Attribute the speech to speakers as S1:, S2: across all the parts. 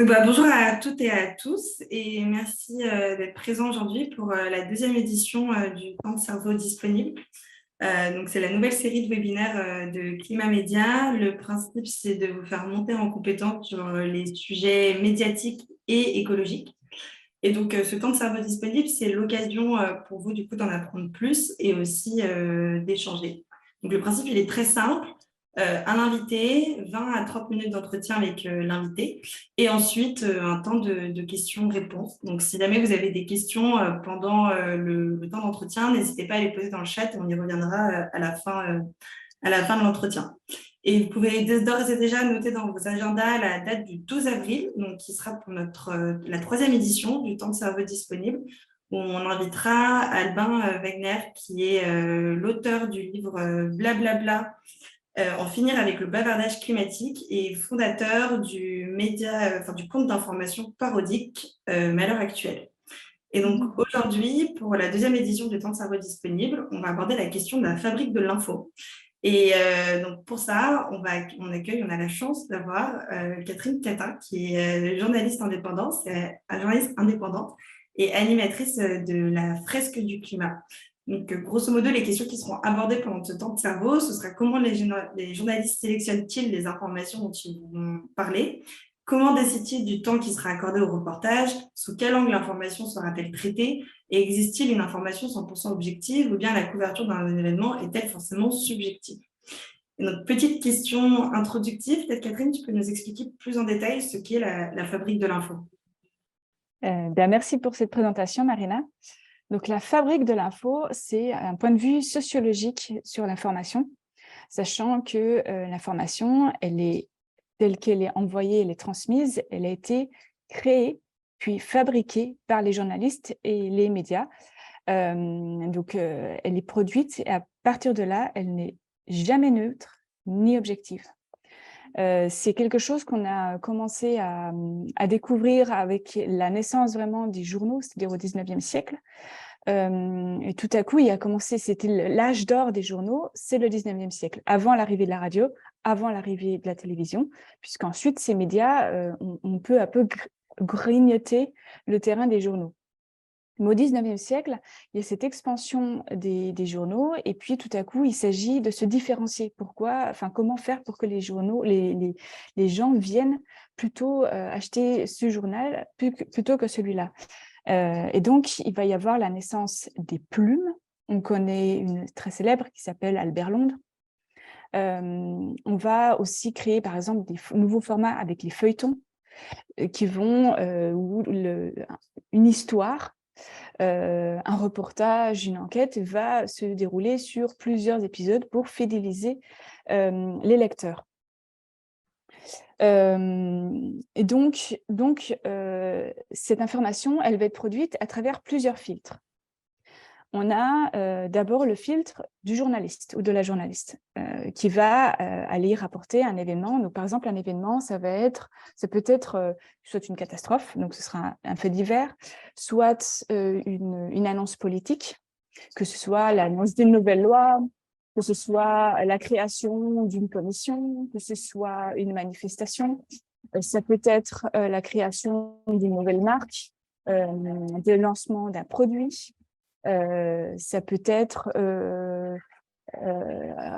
S1: Bonjour à toutes et à tous et merci d'être présents aujourd'hui pour la deuxième édition du Temps de cerveau disponible. C'est la nouvelle série de webinaires de Climat Média. Le principe, c'est de vous faire monter en compétence sur les sujets médiatiques et écologiques. Et donc, ce temps de cerveau disponible, c'est l'occasion pour vous, du coup, d'en apprendre plus et aussi d'échanger. Donc, le principe, il est très simple. Un invité, 20 à 30 minutes d'entretien avec l'invité et ensuite un temps de questions-réponses. Donc, si jamais vous avez des questions pendant le temps d'entretien, n'hésitez pas à les poser dans le chat et on y reviendra à la fin de l'entretien. Et vous pouvez d'ores et déjà noter dans vos agendas la date du 12 avril, donc qui sera pour la troisième édition du Temps de cerveau disponible, où on invitera Albin Wegner, qui est l'auteur du livre Blablabla, en finir avec le bavardage climatique et fondateur du du compte d'information parodique Malheur Actuel. Et donc aujourd'hui, pour la deuxième édition du Temps de cerveau disponible, on va aborder la question de la fabrique de l'info. Et donc pour ça, on a la chance d'avoir Catherine Catin, qui est journaliste indépendante, et animatrice de la fresque du climat. Donc grosso modo, les questions qui seront abordées pendant ce temps de cerveau, ce sera comment les journalistes sélectionnent-ils les informations dont ils vont parler, comment décident-ils du temps qui sera accordé au reportage, sous quel angle l'information sera-t-elle traitée, et existe-t-il une information 100% objective ou bien la couverture d'un événement est-elle forcément subjective? Et notre petite question introductive, peut-être Catherine, tu peux nous expliquer plus en détail ce qu'est la fabrique de l'info.
S2: Merci pour cette présentation, Marina. Donc, la fabrique de l'info, c'est un point de vue sociologique sur l'information, sachant que l'information, elle est telle qu'elle est envoyée, elle est transmise, elle a été créée puis fabriquée par les journalistes et les médias. Elle est produite et à partir de là, elle n'est jamais neutre ni objective. C'est quelque chose qu'on a commencé à découvrir avec la naissance vraiment des journaux, c'est-à-dire au 19e siècle. Et tout à coup, il a commencé, c'était l'âge d'or des journaux, c'est le 19e siècle, avant l'arrivée de la radio, avant l'arrivée de la télévision, puisqu'ensuite, ces médias ont peu à peu grignoté le terrain des journaux. Mais au 19e siècle, il y a cette expansion des journaux et puis tout à coup, il s'agit de se différencier. Comment faire pour que les journaux, les gens viennent plutôt acheter ce journal plutôt que celui-là. Et donc, il va y avoir la naissance des plumes. On connaît une très célèbre qui s'appelle Albert Londres. On va aussi créer, par exemple, des nouveaux formats avec les feuilletons qui vont, une histoire, un reportage, une enquête va se dérouler sur plusieurs épisodes pour fidéliser les lecteurs. Et donc cette information, elle va être produite à travers plusieurs filtres. On a d'abord le filtre du journaliste ou de la journaliste qui va aller rapporter un événement. Donc, par exemple, un événement, ça peut être soit une catastrophe, donc ce sera un fait divers, soit une annonce politique, que ce soit l'annonce d'une nouvelle loi, que ce soit la création d'une commission, que ce soit une manifestation. Ça peut être la création d'une nouvelle marque, le lancement d'un produit. Ça peut être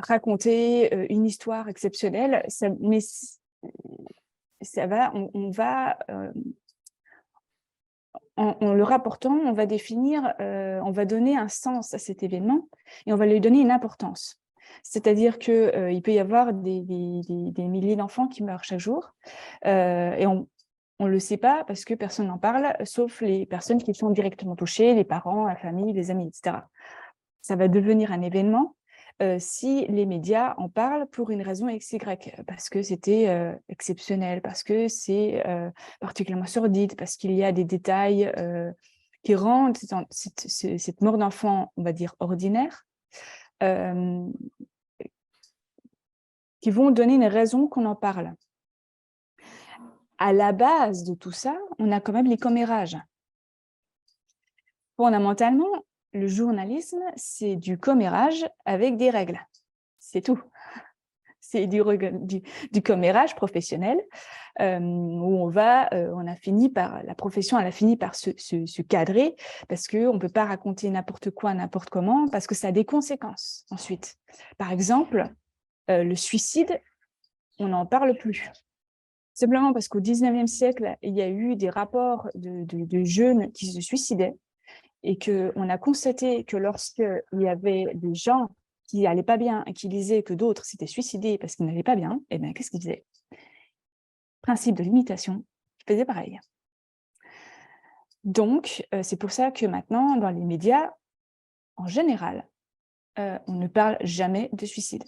S2: raconter une histoire exceptionnelle, mais ça va, en le rapportant, on va définir, on va donner un sens à cet événement et on va lui donner une importance. C'est-à-dire qu'il peut y avoir des milliers d'enfants qui meurent chaque jour et on ne le sait pas parce que personne n'en parle, sauf les personnes qui sont directement touchées, les parents, la famille, les amis, etc. Ça va devenir un événement si les médias en parlent pour une raison XY, parce que c'était exceptionnel, parce que c'est particulièrement sordide, parce qu'il y a des détails qui rendent cette mort d'enfant, on va dire, ordinaire, qui vont donner une raison qu'on en parle. À la base de tout ça, on a quand même les commérages. Fondamentalement, le journalisme, c'est du commérage avec des règles. C'est tout. c'est du commérage professionnel, où la profession elle a fini par se cadrer, parce qu'on ne peut pas raconter n'importe quoi, n'importe comment, parce que ça a des conséquences ensuite. Par exemple, le suicide, on n'en parle plus. Simplement parce qu'au 19e siècle, il y a eu des rapports de jeunes qui se suicidaient, et qu'on a constaté que lorsqu'il y avait des gens qui n'allaient pas bien et qui disaient que d'autres s'étaient suicidés parce qu'ils n'allaient pas bien, eh bien, qu'est-ce qu'ils faisaient? Principe de l'imitation, ils faisaient pareil. Donc, c'est pour ça que maintenant, dans les médias, en général, on ne parle jamais de suicide.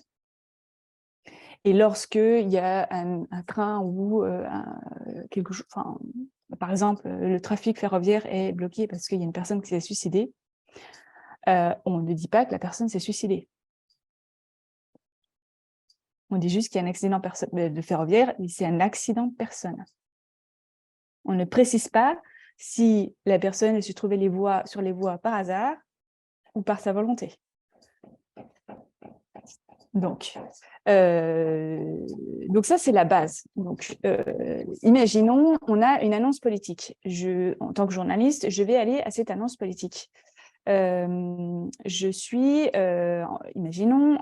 S2: Et lorsqu'il y a un train ou quelque chose, par exemple, le trafic ferroviaire est bloqué parce qu'il y a une personne qui s'est suicidée, on ne dit pas que la personne s'est suicidée. On dit juste qu'il y a un accident de ferroviaire et c'est un accident de personne. On ne précise pas si la personne se trouvait sur les voies par hasard ou par sa volonté. Donc ça, c'est la base. Donc, imaginons, on a une annonce politique. En tant que journaliste, je vais aller à cette annonce politique. Imaginons,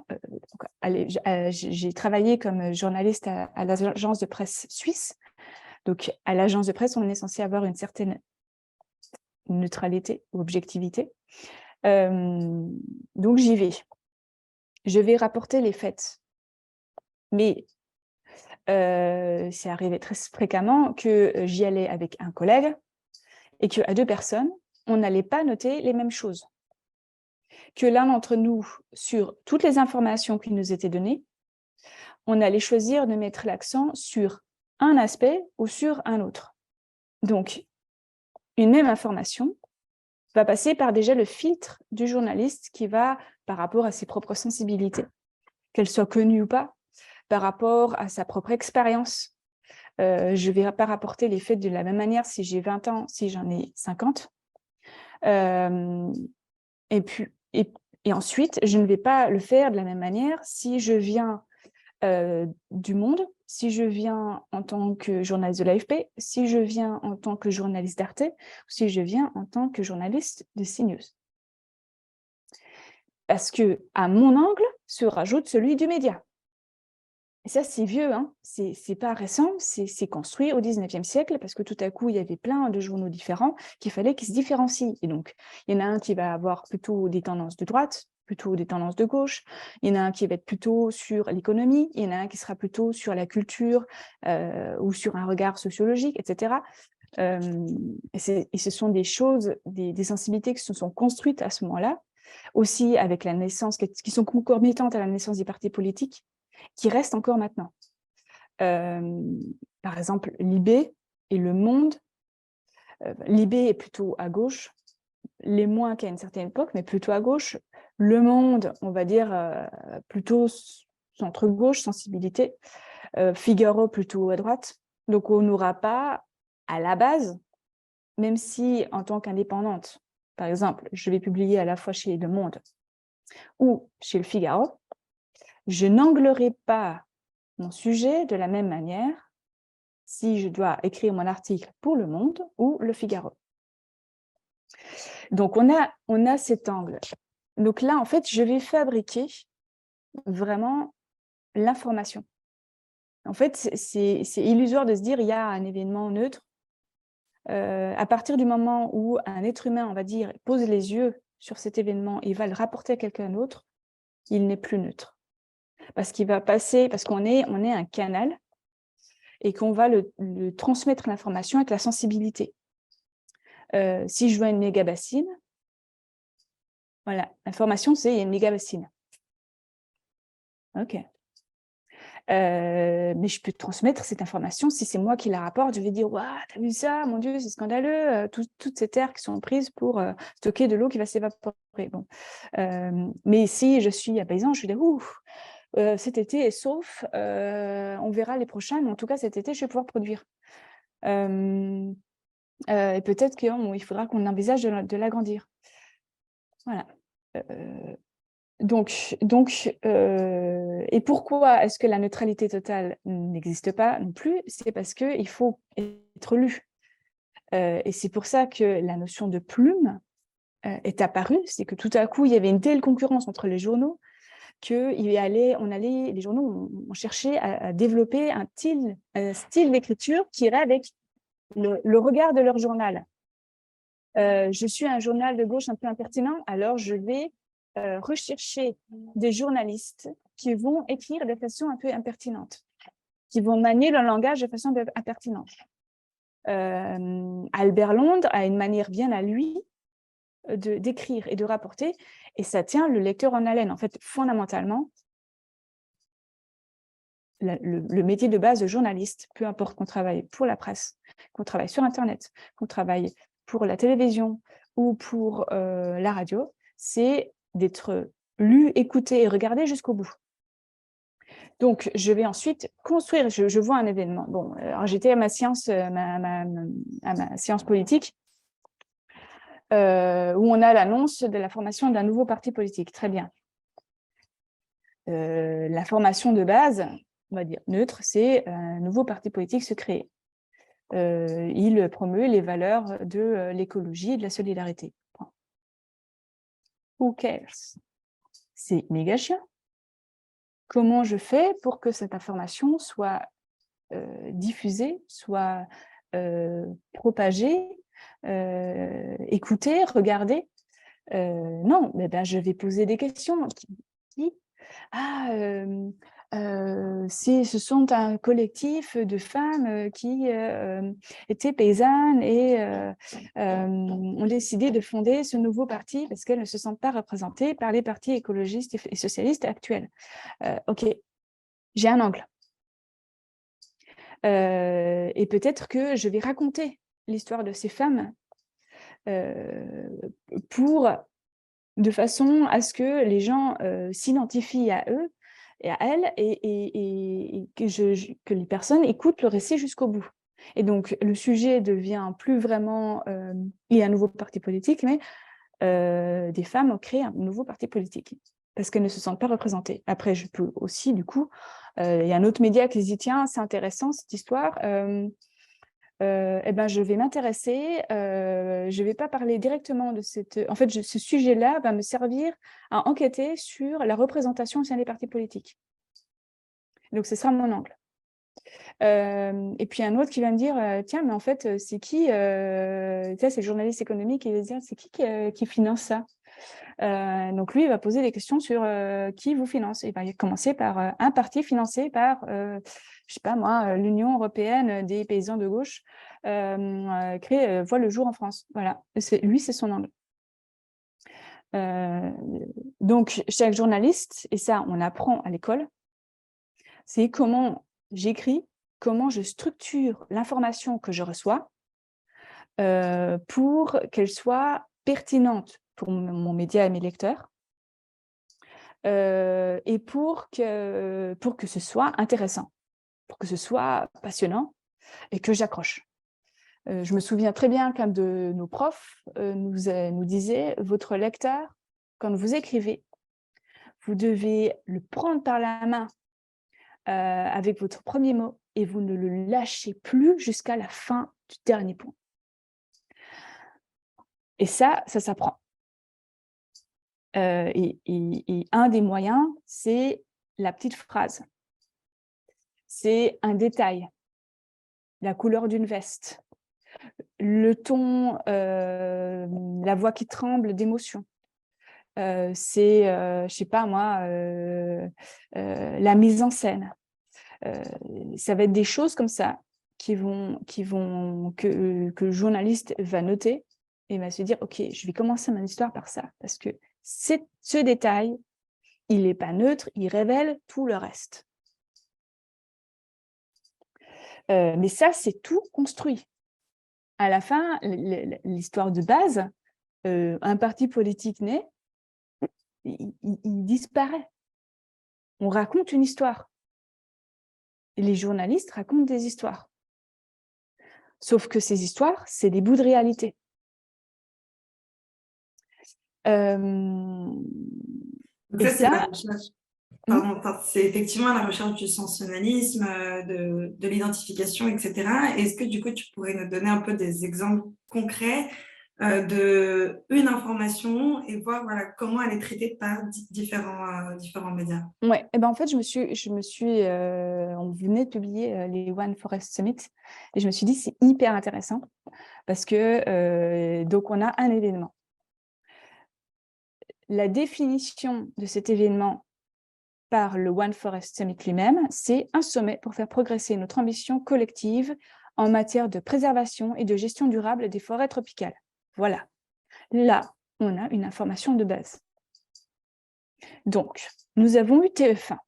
S2: j'ai travaillé comme journaliste à l'agence de presse suisse. Donc, à l'agence de presse, on est censé avoir une certaine neutralité ou objectivité. Donc, j'y vais. Je vais rapporter les faits. Mais c'est arrivé très fréquemment que j'y allais avec un collègue et qu'à deux personnes, on n'allait pas noter les mêmes choses. Que l'un d'entre nous, sur toutes les informations qui nous étaient données, on allait choisir de mettre l'accent sur un aspect ou sur un autre. Donc, une même information va passer par déjà le filtre du journaliste qui va, par rapport à ses propres sensibilités, qu'elles soient connues ou pas, par rapport à sa propre expérience. Je ne vais pas rapporter les faits de la même manière si j'ai 20 ans, si j'en ai 50. Et ensuite, je ne vais pas le faire de la même manière si je viens du Monde, si je viens en tant que journaliste de l'AFP, si je viens en tant que journaliste d'Arte, ou si je viens en tant que journaliste de CNews. Parce qu'à mon angle se rajoute celui du média. Et ça, c'est vieux, hein. C'est pas récent, c'est construit au 19e siècle, parce que tout à coup, il y avait plein de journaux différents qu'il fallait qu'ils se différencient. Et donc, il y en a un qui va avoir plutôt des tendances de droite, plutôt des tendances de gauche, il y en a un qui va être plutôt sur l'économie, il y en a un qui sera plutôt sur la culture ou sur un regard sociologique, etc. Et ce sont des choses, des sensibilités qui se sont construites à ce moment-là, aussi avec la naissance, qui sont concomitantes à la naissance des partis politiques, qui restent encore maintenant. Par exemple, Libé et Le Monde. Libé est plutôt à gauche, les moins qu'à une certaine époque, mais plutôt à gauche. Le Monde, on va dire, plutôt centre-gauche, sensibilité. Figaro, plutôt à droite. Donc, on n'aura pas, à la base, même si en tant qu'indépendante, par exemple, je vais publier à la fois chez Le Monde ou chez Le Figaro, je n'anglerai pas mon sujet de la même manière si je dois écrire mon article pour Le Monde ou Le Figaro. Donc, on a cet angle. Donc là, en fait, je vais fabriquer vraiment l'information. En fait, c'est illusoire de se dire il y a un événement neutre. À partir du moment où un être humain, on va dire, pose les yeux sur cet événement et va le rapporter à quelqu'un d'autre, il n'est plus neutre. Parce qu'il va passer, parce qu'on est un canal et qu'on va le transmettre l'information avec la sensibilité. Si je vois une méga-bassine, voilà, l'information, c'est il y a une méga-bassine. OK. Mais je peux transmettre cette information. Si c'est moi qui la rapporte, je vais dire « Waouh, t'as vu ça? Mon Dieu, c'est scandaleux !» Toutes ces terres qui sont prises pour stocker de l'eau qui va s'évaporer. Bon. Mais si je suis un paysan, je vais dire « Ouf, cet été est sauf, on verra les prochains, mais en tout cas, cet été, je vais pouvoir produire. » Et peut-être qu'il faudra qu'on envisage de l'agrandir. Voilà. Et pourquoi est-ce que la neutralité totale n'existe pas non plus? C'est parce qu'il faut être lu. Et c'est pour ça que la notion de plume est apparue. C'est que tout à coup, il y avait une telle concurrence entre les journaux les journaux ont cherché à développer un style d'écriture qui irait avec le regard de leur journal. Je suis un journal de gauche un peu impertinent, alors je vais rechercher des journalistes qui vont écrire de façon un peu impertinente, qui vont manier le langage de façon impertinente. Albert Londres a une manière bien à lui d'écrire et de rapporter, et ça tient le lecteur en haleine. En fait, fondamentalement, le métier de base de journaliste, peu importe qu'on travaille pour la presse, qu'on travaille sur Internet, qu'on travaille pour la télévision ou pour la radio, c'est d'être lu, écouté et regardé jusqu'au bout. Donc, je vais ensuite construire, je vois un événement. Bon, alors j'étais à ma séance politique, où on a l'annonce de la formation d'un nouveau parti politique. Très bien. La formation de base, on va dire neutre, c'est un nouveau parti politique se créer. Il promeut les valeurs de l'écologie et de la solidarité. Who cares? C'est méga chiant. Comment je fais pour que cette information soit diffusée, soit propagée, écoutée, regardée? Non, mais ben, je vais poser des questions. Ce sont un collectif de femmes qui étaient paysannes et ont décidé de fonder ce nouveau parti parce qu'elles ne se sentent pas représentées par les partis écologistes et socialistes actuels. Ok, j'ai un angle. Et peut-être que je vais raconter l'histoire de ces femmes de façon à ce que les gens s'identifient à eux et à elles et que les personnes écoutent le récit jusqu'au bout. Et donc, le sujet devient plus vraiment il y a un nouveau parti politique, mais des femmes ont créé un nouveau parti politique parce qu'elles ne se sentent pas représentées. Après, je peux aussi, du coup, il y a un autre média qui se dit, tiens, c'est intéressant cette histoire, eh ben, je vais m'intéresser, je ne vais pas parler directement de cette... En fait, ce sujet-là va me servir à enquêter sur la représentation au sein des partis politiques. Donc, ce sera mon angle. Et puis, un autre qui va me dire, tiens, mais en fait, c'est qui c'est le journaliste économique qui va dire, c'est qui finance ça? Donc, lui, il va poser des questions sur qui vous finance. Il va commencer par un parti financé par, je ne sais pas moi, l'Union européenne des paysans de gauche, voit le jour en France. Voilà, lui, c'est son angle. Donc, chaque journaliste, et ça, on apprend à l'école, c'est comment j'écris, comment je structure l'information que je reçois pour qu'elle soit pertinente pour mon média et mes lecteurs, et pour que ce soit intéressant, pour que ce soit passionnant et que j'accroche. Je me souviens très bien qu'un de nos profs nous disait, votre lecteur, quand vous écrivez, vous devez le prendre par la main avec votre premier mot et vous ne le lâchez plus jusqu'à la fin du dernier point. Et ça s'apprend. Et un des moyens, c'est la petite phrase. C'est un détail, la couleur d'une veste, le ton, la voix qui tremble d'émotion. C'est, je ne sais pas moi, la mise en scène. Ça va être des choses comme ça que le journaliste va noter et va se dire, OK, je vais commencer mon histoire par ça, parce que ce détail, il n'est pas neutre, il révèle tout le reste. Mais ça, c'est tout construit. À la fin, l'histoire de base, un parti politique naît, il disparaît. On raconte une histoire. Et les journalistes racontent des histoires. Sauf que ces histoires, c'est des bouts de réalité.
S1: Donc
S2: Et
S1: ça, c'est la
S2: ça,
S1: recherche.
S2: hmm,
S1: Pardon, c'est effectivement la recherche du sensationnalisme, de l'identification, etc. Est-ce que du coup, tu pourrais nous donner un peu des exemples concrets de une information et voir voilà, comment elle est traitée par différents médias?
S2: ouais, et ben en fait, on venait de publier les One Forest Summit et je me suis dit, c'est hyper intéressant parce que, donc, on a un événement. La définition de cet événement par le One Forest Summit lui-même, c'est un sommet pour faire progresser notre ambition collective en matière de préservation et de gestion durable des forêts tropicales. Voilà. Là, on a une information de base. Donc, nous avons eu TF1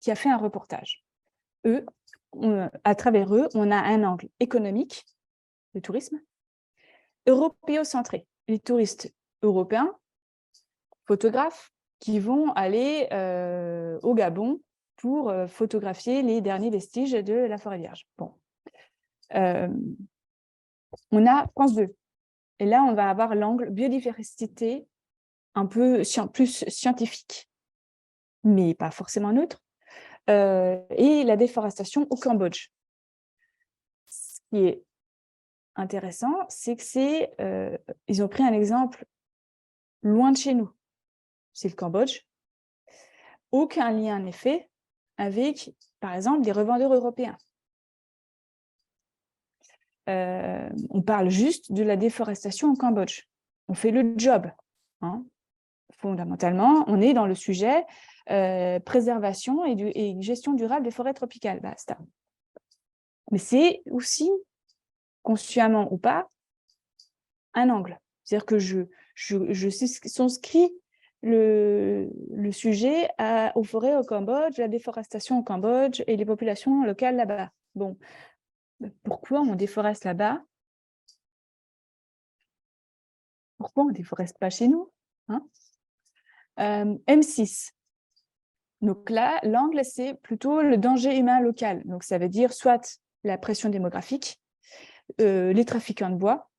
S2: qui a fait un reportage. À travers eux, on a un angle économique, le tourisme, européocentré, les touristes européens, photographes, qui vont aller au Gabon pour photographier les derniers vestiges de la forêt vierge. Bon. On a France 2. Et là, on va avoir l'angle biodiversité un peu plus scientifique, mais pas forcément neutre, et la déforestation au Cambodge. Ce qui est intéressant, c'est que ils ont pris un exemple loin de chez nous. C'est le Cambodge. Aucun lien n'est fait avec, par exemple, des revendeurs européens. On parle juste de la déforestation au Cambodge. On fait le job. Hein. Fondamentalement, on est dans le sujet préservation et gestion durable des forêts tropicales. Basta. Mais c'est aussi, consciemment ou pas, un angle. C'est-à-dire que je souscris le sujet aux forêts au Cambodge, la déforestation au Cambodge et les populations locales là-bas. Bon, pourquoi on déforeste là-bas? Pourquoi on ne déforeste pas chez nous, hein? M6. Donc là, l'angle, c'est plutôt le danger humain local. Donc ça veut dire soit la pression démographique, les trafiquants de bois.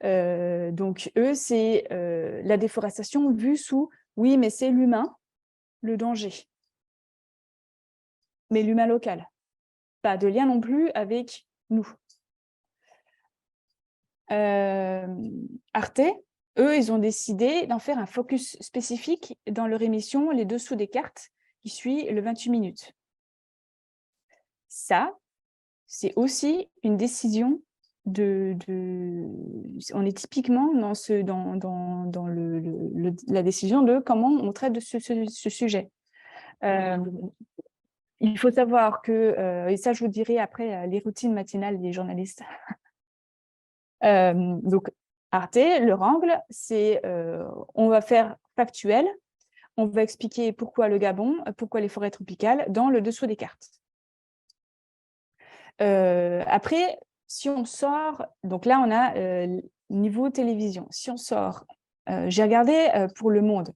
S2: Donc eux, c'est la déforestation vue sous, oui, mais c'est l'humain, le danger. Mais l'humain local. Pas de lien non plus avec nous. Arte, eux, ils ont décidé d'en faire un focus spécifique dans leur émission Les Dessous des cartes, qui suit le 28 minutes. Ça, c'est aussi une décision on est typiquement dans la décision de comment on traite de ce sujet. Il faut savoir que, et ça je vous dirai après les routines matinales des journalistes. Donc, Arte, leur angle, c'est on va faire factuel, on va expliquer pourquoi le Gabon, pourquoi les forêts tropicales dans le dessous des cartes. Après, si on sort, donc là on a niveau télévision, si on sort, j'ai regardé pour Le Monde,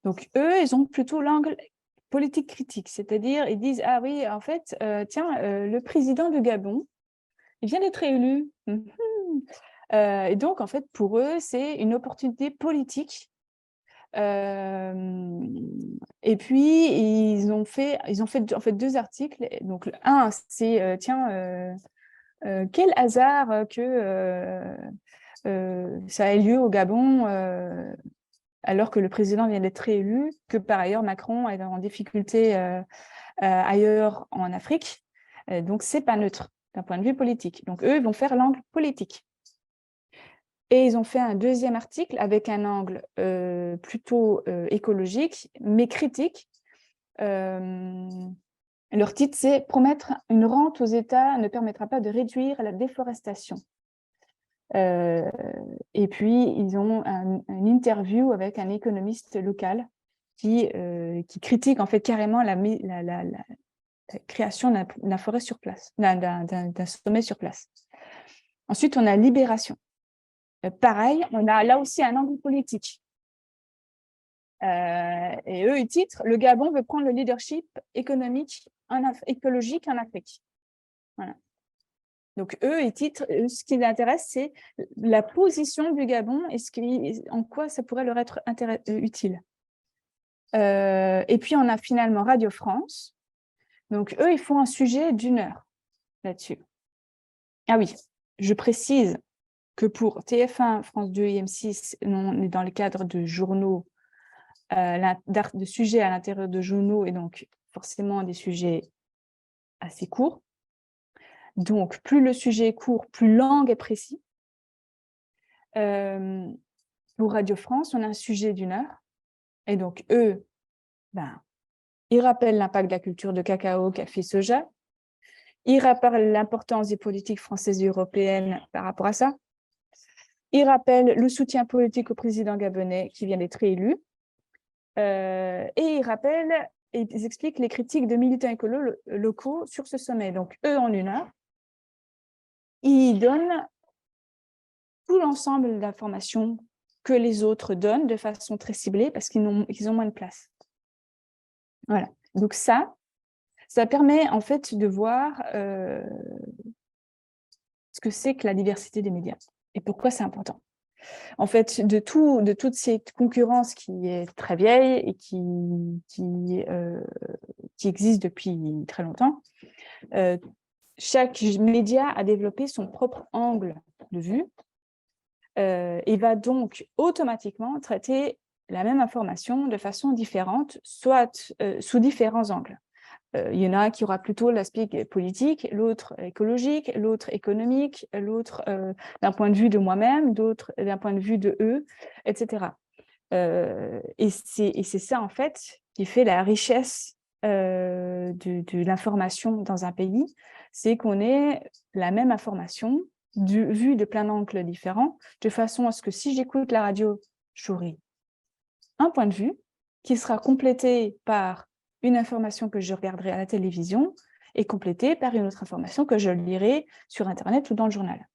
S2: donc eux ils ont plutôt l'angle politique critique, c'est-à-dire ils disent ah oui en fait le président du Gabon il vient d'être élu. Et donc, en fait, pour eux, c'est une opportunité politique. Et puis, ils ont fait en fait 2 articles. Donc, un, c'est quel hasard que ça ait lieu au Gabon alors que le président vient d'être réélu, que par ailleurs Macron est en difficulté ailleurs en Afrique. Donc, c'est pas neutre d'un point de vue politique. Donc, eux, ils vont faire l'angle politique. Et ils ont fait un deuxième article avec un angle plutôt écologique, mais critique. Leur titre, c'est « Promettre une rente aux États ne permettra pas de réduire la déforestation ». Et puis, ils ont une interview avec un économiste local qui critique en fait carrément la création d'un forêt sur place, d'un sommet sur place. Ensuite, on a Libération. Pareil, on a là aussi un angle politique. Et eux, ils titrent « Le Gabon veut prendre le leadership économique écologique en Afrique ». Voilà. Donc, eux, ils titrent, ce qui les intéresse, c'est la position du Gabon et en quoi ça pourrait leur être utile. Et puis, on a finalement Radio France. Donc, eux, ils font un sujet d'1 heure là-dessus. Ah oui, je précise que pour TF1, France 2 et M6, on est dans le cadre de journaux, de sujets à l'intérieur de journaux, et donc forcément des sujets assez courts. Donc, plus le sujet est court, plus long et précis. Pour Radio France, on a un sujet d'1 heure. Et donc, eux, ils rappellent l'impact de la culture de cacao, café, soja. Ils rappellent l'importance des politiques françaises et européennes par rapport à ça. Ils rappellent le soutien politique au président gabonais qui vient d'être élu. Et ils expliquent les critiques de militants écolos locaux sur ce sommet. Donc, eux, en 1 heure, ils donnent tout l'ensemble d'informations que les autres donnent de façon très ciblée parce qu'ils ont moins de place. Voilà. Donc ça permet en fait de voir ce que c'est que la diversité des médias et pourquoi c'est important. En fait, de toute cette concurrence qui est très vieille et qui existe depuis très longtemps, chaque média a développé son propre angle de vue et va donc automatiquement traiter la même information de façon différente, soit sous différents angles. Il y en a un qui aura plutôt l'aspect politique, l'autre écologique, l'autre économique, l'autre d'un point de vue de moi-même, d'autres d'un point de vue de eux, etc. Et c'est ça, en fait, qui fait la richesse de l'information dans un pays, c'est qu'on ait la même information vue de plein d'angles différents, de façon à ce que si j'écoute la radio, j'aurai un point de vue qui sera complété par une information que je regarderai à la télévision et complétée par une autre information que je lirai sur Internet ou dans le journal.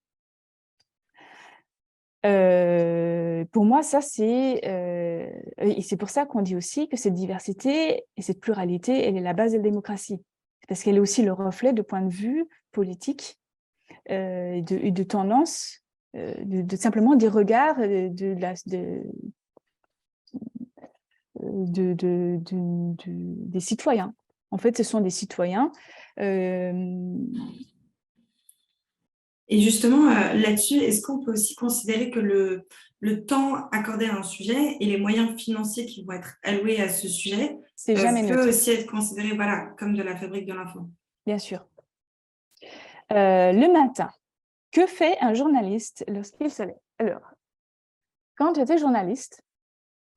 S2: Pour moi, ça, et c'est pour ça qu'on dit aussi que cette diversité et cette pluralité, elle est la base de la démocratie, parce qu'elle est aussi le reflet de points de vue politiques et de tendances, simplement des regards des citoyens. En fait, ce sont des citoyens.
S1: Et justement, là-dessus, est-ce qu'on peut aussi considérer que le temps accordé à un sujet et les moyens financiers qui vont être alloués à ce sujet
S2: c'est jamais
S1: peut
S2: neutre.
S1: aussi être considéré comme de la fabrique de l'info?
S2: Bien sûr. Le matin, que fait un journaliste lorsqu'il se lève? Alors, quand j'étais journaliste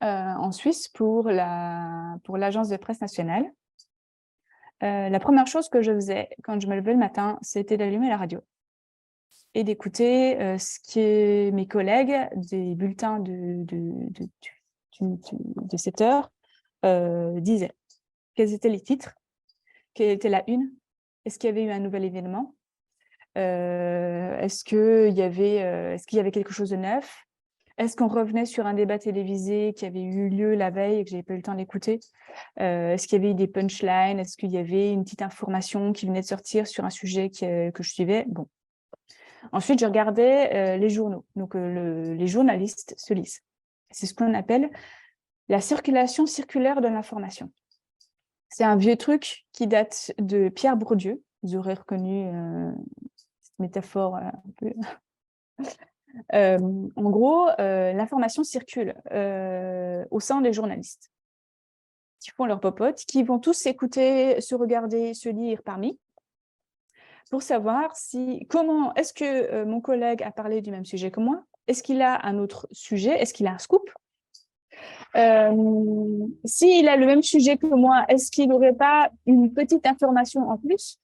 S2: en Suisse pour l'agence de presse nationale, la première chose que je faisais quand je me levais le matin, c'était d'allumer la radio et d'écouter ce que mes collègues des bulletins de 7 heures disaient. Quels étaient les titres? Quelle était la une? Est-ce qu'il y avait eu un nouvel événement? Est-ce qu'il y avait quelque chose de neuf? Est-ce qu'on revenait sur un débat télévisé qui avait eu lieu la veille et que je n'avais pas eu le temps d'écouter? Est-ce qu'il y avait eu des punchlines? Est-ce qu'il y avait une petite information qui venait de sortir sur un sujet que je suivais? Bon. Ensuite, je regardais les journaux. Donc, les journalistes se lisent. C'est ce qu'on appelle la circulation circulaire de l'information. C'est un vieux truc qui date de Pierre Bourdieu. Vous aurez reconnu cette métaphore un peu. En gros, l'information circule au sein des journalistes qui font leur popote, qui vont tous s'écouter, se regarder, se lire parmi, pour savoir comment est-ce que mon collègue a parlé du même sujet que moi, est-ce qu'il a un autre sujet, est-ce qu'il a un scoop, s'il a le même sujet que moi, est-ce qu'il n'aurait pas une petite information en plus?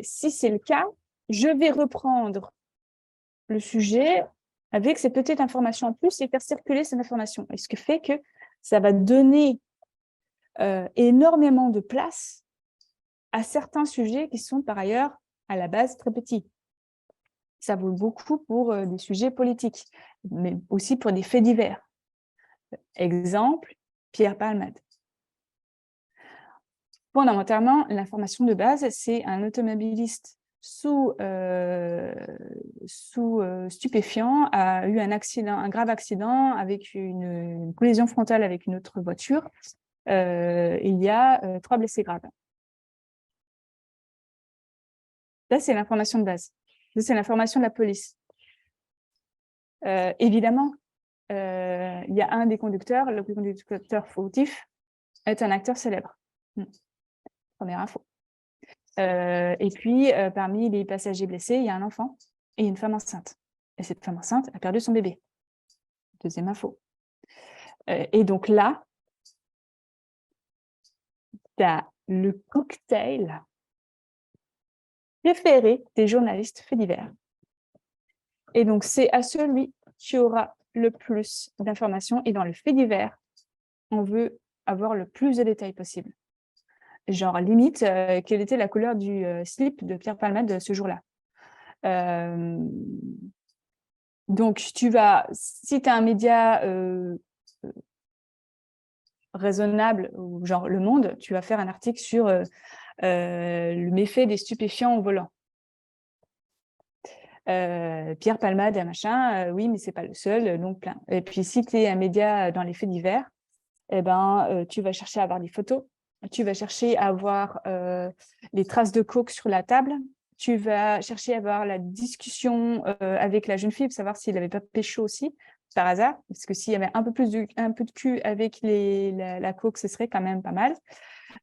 S2: Si c'est le cas, je vais reprendre le sujet avec cette petite information en plus et faire circuler cette information. Et ce qui fait que ça va donner énormément de place à certains sujets qui sont par ailleurs à la base très petits. Ça vaut beaucoup pour des sujets politiques, mais aussi pour des faits divers. Exemple, Pierre Palmade. Fondamentalement, l'information de base, c'est un automobiliste sous stupéfiant a eu un grave accident avec une collision frontale avec une autre voiture. Il y a 3 blessés graves. Là, c'est l'information de base. Là, c'est l'information de la police. Évidemment, il y a un des conducteurs, le conducteur fautif, est un acteur célèbre. Première info. Et puis, parmi les passagers blessés, il y a un enfant et une femme enceinte. Et cette femme enceinte a perdu son bébé. Deuxième info. Et donc là, tu as le cocktail préféré des journalistes faits divers. Et donc, c'est à celui qui aura le plus d'informations. Et dans le fait divers, on veut avoir le plus de détails possible. Genre, limite, quelle était la couleur du slip de Pierre Palmade ce jour-là. Donc, si tu as un média raisonnable, ou genre Le Monde, tu vas faire un article sur le méfait des stupéfiants au volant. Pierre Palmade et machin, oui, mais c'est pas le seul, donc plein. Et puis, si tu es un média dans les faits divers, eh ben, tu vas chercher à avoir des photos, tu vas chercher à avoir les traces de coke sur la table, tu vas chercher à avoir la discussion avec la jeune fille pour savoir s'il n'avait pas pécho aussi, par hasard, parce que s'il y avait un peu de cul avec la coke, ce serait quand même pas mal.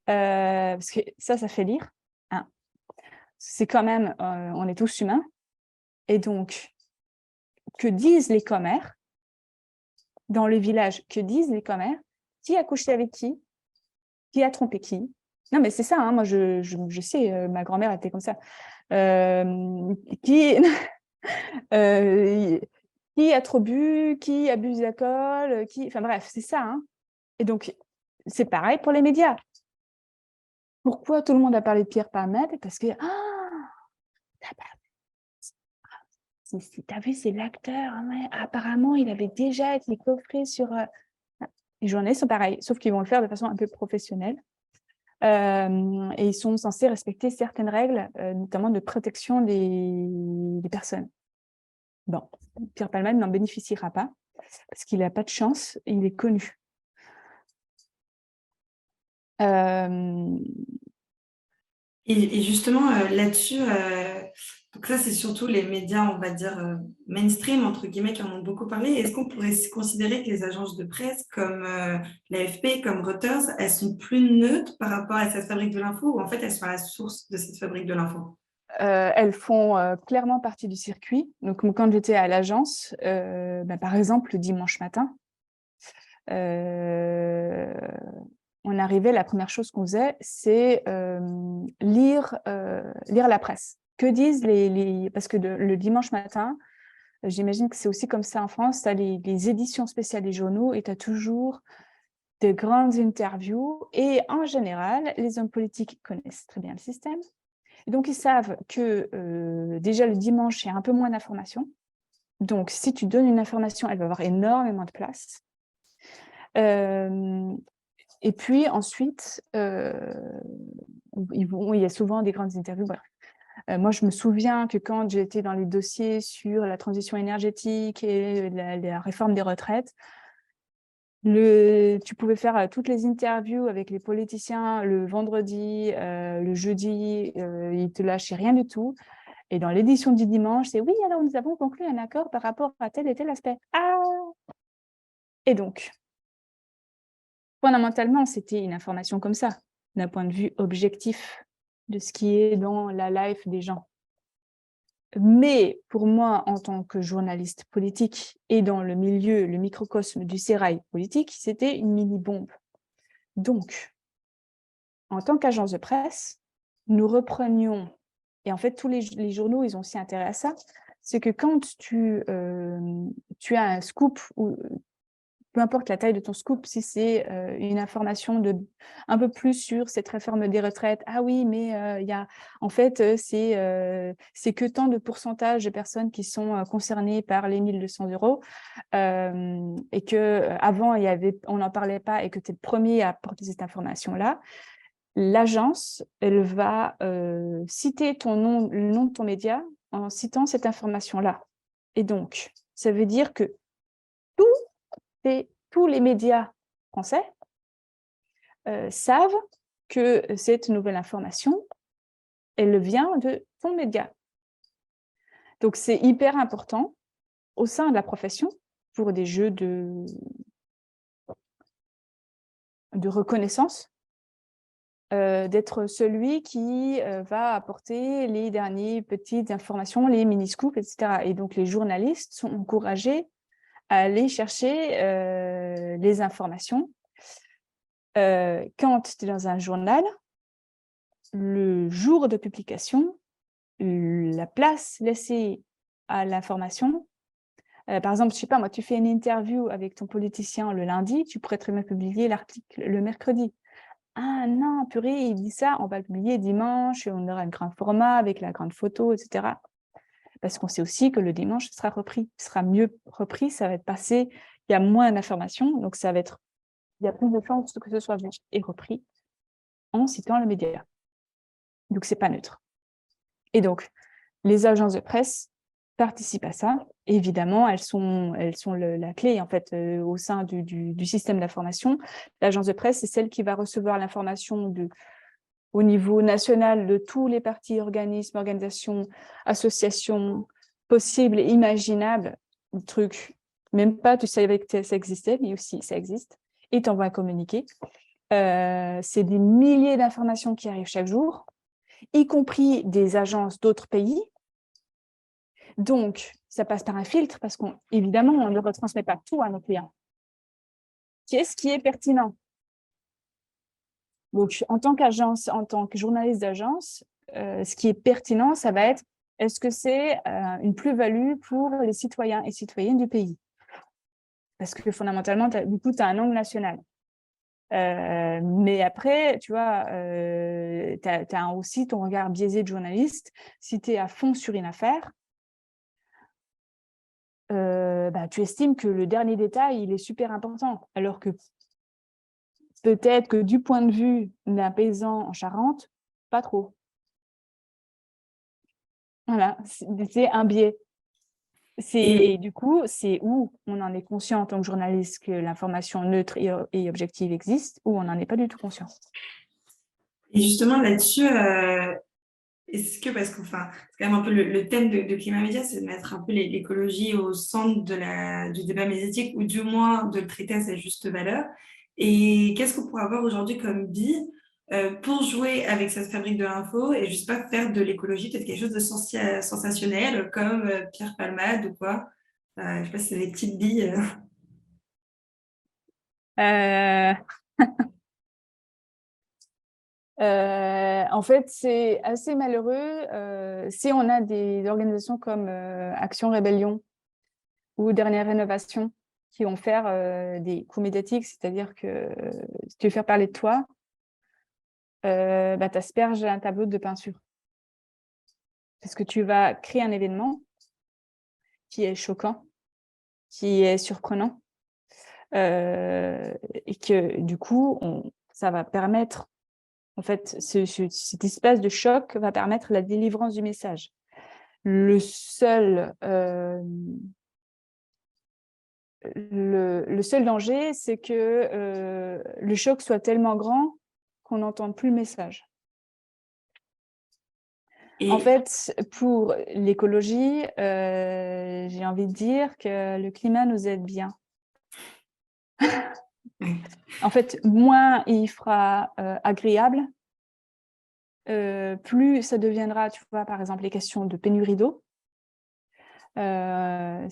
S2: Parce que ça fait lire. Hein. C'est quand même, on est tous humains. Et donc, que disent les commères dans le village? Que disent les commères? Qui a couché avec qui? Qui a trompé qui? Non, mais c'est ça, hein, moi je sais, ma grand-mère était comme ça. Qui a trop bu? Qui abuse d'alcool? Enfin bref, c'est ça. Hein. Et donc, c'est pareil pour les médias. Pourquoi tout le monde a parlé de Pierre Palmade? Parce que, t'as vu, c'est l'acteur, ouais. Apparemment, il avait déjà été coffré sur... Les journalistes sont pareils, sauf qu'ils vont le faire de façon un peu professionnelle. Et ils sont censés respecter certaines règles, notamment de protection des personnes. Bon, Pierre Palmade n'en bénéficiera pas, parce qu'il n'a pas de chance, il est connu.
S1: Et justement, là-dessus, donc ça, c'est surtout les médias, on va dire, mainstream, entre guillemets, qui en ont beaucoup parlé. Est-ce qu'on pourrait considérer que les agences de presse comme l'AFP, comme Reuters, elles sont plus neutres par rapport à cette fabrique de l'info ou en fait, elles sont à la source de cette fabrique de l'info?
S2: Elles font clairement partie du circuit. Donc, quand j'étais à l'agence, par exemple, le dimanche matin, on arrivait, la première chose qu'on faisait, c'est lire la presse. Que disent parce que le dimanche matin, j'imagine que c'est aussi comme ça en France, tu as les éditions spéciales des journaux et tu as toujours de grandes interviews. Et en général, les hommes politiques connaissent très bien le système. Et donc, ils savent que déjà le dimanche, il y a un peu moins d'informations. Donc, si tu donnes une information, elle va avoir énormément de place. Et puis ensuite, il y a souvent des grandes interviews. Voilà. Moi, je me souviens que quand j'étais dans les dossiers sur la transition énergétique et la réforme des retraites, tu pouvais faire toutes les interviews avec les politiciens le vendredi, le jeudi, ils ne te lâchaient rien du tout. Et dans l'édition du dimanche, c'est oui, alors nous avons conclu un accord par rapport à tel et tel aspect. Ah! Et donc, fondamentalement, c'était une information comme ça, d'un point de vue objectif de ce qui est dans la life des gens. Mais pour moi, en tant que journaliste politique et dans le milieu, le microcosme du sérail politique, c'était une mini-bombe. Donc, en tant qu'agence de presse, nous reprenions, et en fait, tous les journaux, ils ont aussi intérêt à ça, c'est que quand tu as un scoop ou peu importe la taille de ton scoop, si c'est une information un peu plus sur cette réforme des retraites, ah oui, mais en fait, c'est que tant de pourcentage de personnes qui sont concernées par les 1 200 €, et qu'avant, on n'en parlait pas et que tu es le premier à apporter cette information-là, l'agence, elle va citer le nom de ton média en citant cette information-là. Et donc, ça veut dire que tous les médias français savent que cette nouvelle information, elle vient de ton média. Donc, c'est hyper important au sein de la profession pour des jeux de reconnaissance d'être celui qui va apporter les dernières petites informations, les mini-scoops, etc. Et donc, les journalistes sont encouragés à aller chercher les informations. Quand tu es dans un journal, le jour de publication, la place laissée à l'information, par exemple, je ne sais pas, moi, tu fais une interview avec ton politicien le lundi, tu pourrais très bien publier l'article le mercredi. Ah non, purée, il dit ça, on va le publier dimanche, on aura un grand format avec la grande photo, etc. Parce qu'on sait aussi que le dimanche, ce sera mieux repris, ça va être passé, il y a moins d'informations, donc il y a plus de chances que ce soit vu et repris en citant le média. Donc, ce n'est pas neutre. Et donc, les agences de presse participent à ça. Évidemment, elles sont la clé en fait au sein du système d'information. L'agence de presse, c'est celle qui va recevoir l'information au niveau national de tous les partis, organismes, organisations, associations possibles et imaginables, trucs, même pas tu savais que ça existait, mais aussi ça existe, et t'envoies un communiqué. C'est des milliers d'informations qui arrivent chaque jour, y compris des agences d'autres pays. Donc, ça passe par un filtre parce qu'évidemment, on ne retransmet pas tout à nos clients. Qu'est-ce qui est pertinent? Donc, en tant qu'agence, en tant que journaliste d'agence, ce qui est pertinent, ça va être est-ce que c'est une plus-value pour les citoyens et citoyennes du pays? Parce que fondamentalement, du coup, tu as un angle national. Mais après, tu vois, tu as aussi ton regard biaisé de journaliste. Si tu es à fond sur une affaire, tu estimes que le dernier détail, il est super important. Alors que peut-être que du point de vue d'un paysan en Charente, pas trop. Voilà, c'est un biais. Et du coup, c'est où on en est conscient en tant que journaliste que l'information neutre et objective existe, ou on n'en est pas du tout conscient.
S1: Et justement, là-dessus, est-ce que, parce que c'est quand même un peu le thème de Climat Média, c'est de mettre un peu l'écologie au centre du débat médiatique, ou du moins de le traiter à sa juste valeur. Et qu'est-ce qu'on pourrait avoir aujourd'hui comme bille pour jouer avec cette fabrique de l'info et juste pas faire de l'écologie peut-être quelque chose de sensationnel, comme Pierre Palmade ou quoi. Je ne sais pas si c'est des petites billes.
S2: En fait, c'est assez malheureux si on a des organisations comme Action Rébellion ou Dernière Rénovation qui vont faire des coups médiatiques, c'est-à-dire que si tu veux faire parler de toi, tu asperges un tableau de peinture. Parce que tu vas créer un événement qui est choquant, qui est surprenant, et que du coup, ça va permettre, en fait, cet espace de choc va permettre la délivrance du message. Le seul danger, c'est que le choc soit tellement grand qu'on n'entende plus le message. En fait, pour l'écologie, j'ai envie de dire que le climat nous aide bien. En fait, moins il fera agréable, plus ça deviendra, tu vois, par exemple, les questions de pénurie d'eau. Les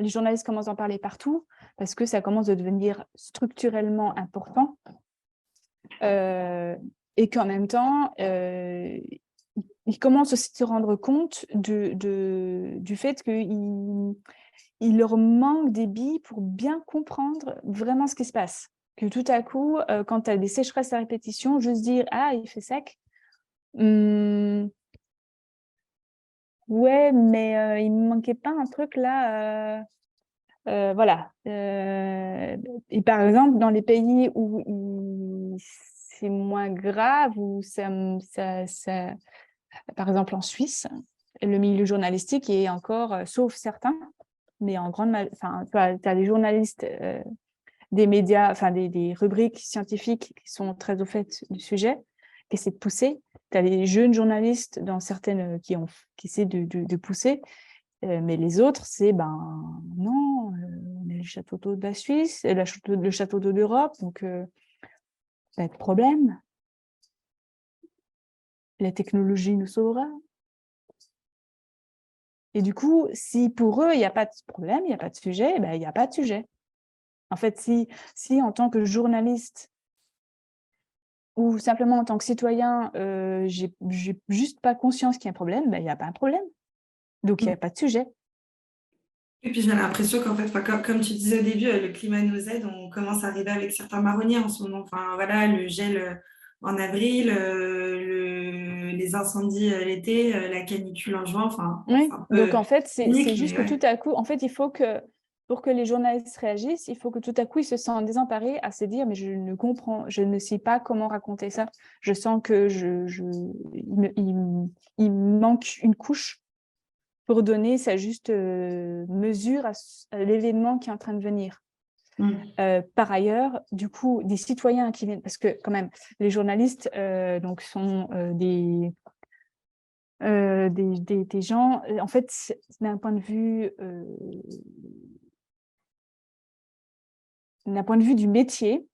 S2: journalistes commencent à en parler partout parce que ça commence à devenir structurellement important. Et qu'en même temps, ils commencent aussi à se rendre compte du fait qu'il leur manque des billes pour bien comprendre vraiment ce qui se passe. Que tout à coup, quand tu as des sécheresses à répétition, juste dire « Ah, il fait sec ». Ouais, mais il me manquait pas un truc là. Voilà. Et par exemple, dans les pays où c'est moins grave, où par exemple en Suisse, le milieu journalistique est encore, sauf certains, mais en grande enfin, tu as des journalistes des médias, enfin des rubriques scientifiques qui sont très au fait du sujet, qui essaient de pousser. Tu as les jeunes journalistes dans certaines qui essaient de pousser, mais les autres, c'est non, on est le château d'eau de la Suisse, le château d'eau d'Europe, donc pas de problème. La technologie nous sauvera. Et du coup, si pour eux, il n'y a pas de problème, il n'y a pas de sujet, il n'y a pas de sujet. En fait, si en tant que journaliste ou simplement en tant que citoyen, j'ai juste pas conscience qu'il y a un problème, il n'y a pas un problème. Donc, il n'y a pas de sujet.
S1: Et puis j'ai l'impression qu'en fait, comme tu disais au début, le climat nous aide, on commence à arriver avec certains marronniers en ce moment. Enfin voilà, le gel en avril, les incendies l'été, la canicule en juin, enfin bon,
S2: Oui,
S1: c'est un
S2: donc
S1: peu
S2: en fait, c'est
S1: unique,
S2: juste
S1: mais
S2: que
S1: ouais.
S2: tout à coup, en fait, il faut que, pour que les journalistes réagissent, il faut que tout à coup, ils se sentent désemparés à se dire, mais je ne sais pas comment raconter ça. Je sens que il manque une couche pour donner sa juste mesure à l'événement qui est en train de venir. Par ailleurs, du coup, des citoyens qui viennent, parce que quand même, les journalistes donc sont des gens, en fait, d'un point de vue du métier,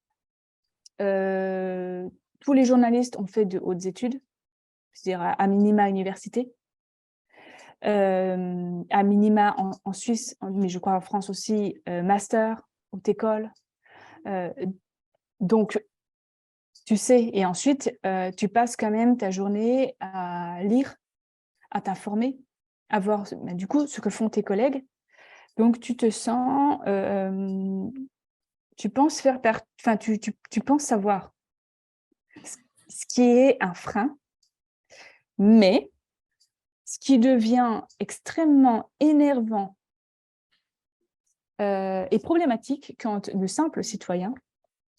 S2: tous les journalistes ont fait de hautes études, c'est-à-dire à minima université, à minima en Suisse, mais je crois en France aussi, master, haute école. Donc, tu sais, et ensuite, tu passes quand même ta journée à lire, à t'informer, à voir du coup ce que font tes collègues. Donc, tu te sens, tu penses tu penses savoir ce qui est un frein, mais ce qui devient extrêmement énervant et problématique quand le simple citoyen,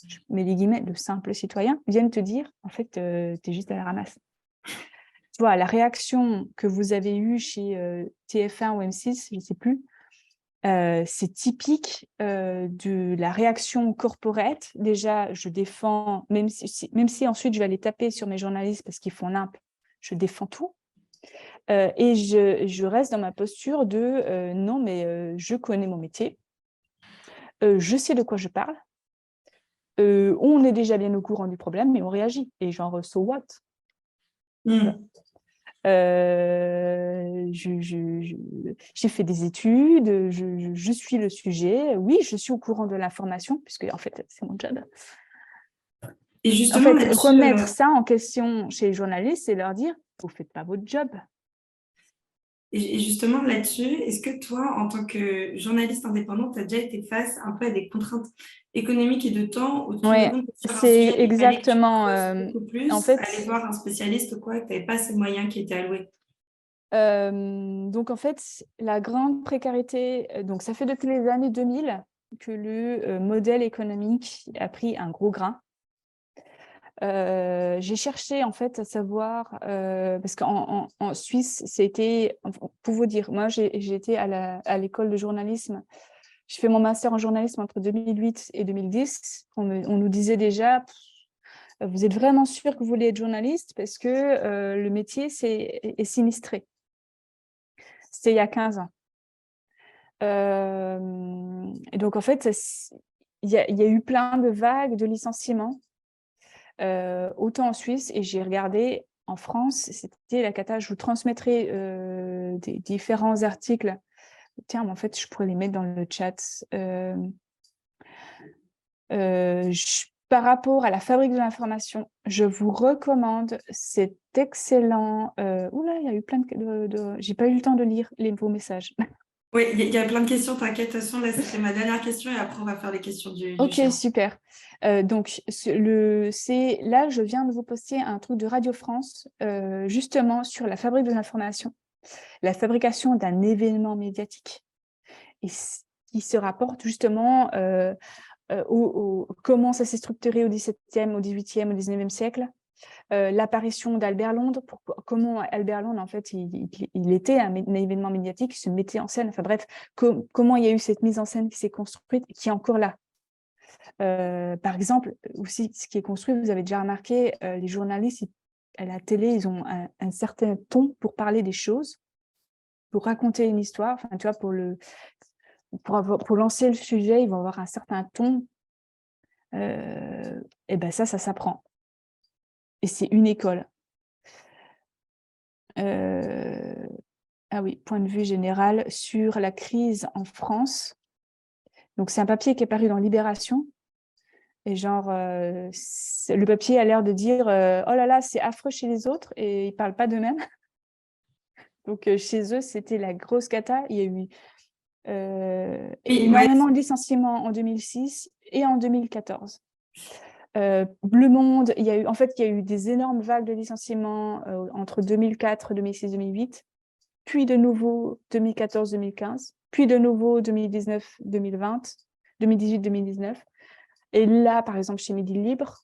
S2: je mets les guillemets, le simple citoyen, vient te dire, en fait, tu es juste à la ramasse. Tu vois, la réaction que vous avez eue chez TF1 ou M6, je ne sais plus, c'est typique de la réaction corporate. Déjà, je défends, même si ensuite je vais aller taper sur mes journalistes parce qu'ils font nimp, je défends tout. Et je reste dans ma posture de non, mais je connais mon métier, je sais de quoi je parle, on est déjà bien au courant du problème, mais on réagit. Et genre, so what? J'ai fait des études, je suis le sujet. Oui, je suis au courant de l'information, puisque en fait, c'est mon job.
S1: Et
S2: En
S1: justement,
S2: fait,
S1: là-dessus,
S2: remettre ça en question chez les journalistes, c'est leur dire, vous ne faites pas votre job.
S1: et justement, là-dessus, est-ce que toi, en tant que journaliste indépendant, tu as déjà été face un peu à des contraintes économiques et de temps où tu te rendais
S2: Oui,
S1: compte que sur un
S2: c'est
S1: sujet, il fallait que tu
S2: exactement.
S1: creuses beaucoup
S2: En
S1: plus, aller
S2: fait,
S1: voir un spécialiste ou quoi, et que tu n'avais pas assez de moyens qui étaient alloués?
S2: donc en fait, la grande précarité, donc ça fait depuis les années 2000 que le modèle économique a pris un gros grain. J'ai cherché en fait à savoir, parce qu'en Suisse, c'était, pour vous dire, moi j'étais à l'école de journalisme, j'ai fait mon master en journalisme entre 2008 et 2010. On nous disait déjà, vous êtes vraiment sûr que vous voulez être journaliste parce que le métier est sinistré. C'était il y a 15 ans. Et donc en fait, il y a eu plein de vagues de licenciements. Autant en Suisse, et j'ai regardé en France, c'était la cata. Je vous transmettrai des différents articles. Tiens, mais en fait, je pourrais les mettre dans le chat. Par rapport à la fabrique de l'information, je vous recommande cet excellent... Oula, il y a eu plein de... J'ai pas eu le temps de lire vos messages.
S1: Oui, il y a plein de questions, t'inquiète. De toute façon, là, c'était ma dernière question et après, on va faire les questions du
S2: Ok,
S1: chien.
S2: super. Donc, là, je viens de vous poster un truc de Radio France, justement sur la fabrique de l'information, la fabrication d'un événement médiatique. Et ce qui se rapportent justement comment ça s'est structuré au XVIIe, au XVIIIe, au XIXe siècle. L'apparition d'Albert Londres, comment Albert Londres, en fait, il était un événement médiatique, il se mettait en scène, enfin bref, comment il y a eu cette mise en scène qui s'est construite et qui est encore là. Par exemple, aussi, ce qui est construit, vous avez déjà remarqué, les journalistes, à la télé, ils ont un certain ton pour parler des choses, pour raconter une histoire, enfin, tu vois, pour lancer le sujet, ils vont avoir un certain ton, et ben ça s'apprend. Et c'est une école. Ah oui, point de vue général sur la crise en France. Donc, c'est un papier qui est paru dans Libération. Et genre, le papier a l'air de dire « Oh là là, c'est affreux chez les autres » et ils ne parlent pas d'eux-mêmes. Donc, chez eux, c'était la grosse cata. Il y a eu énormément de licenciements en 2006 et en 2014. Le Monde, il y a eu des énormes vagues de licenciements entre 2004, 2006, 2008, puis de nouveau 2014, 2015, puis de nouveau 2019, 2020, 2018, 2019. Et là, par exemple, chez Midi Libre,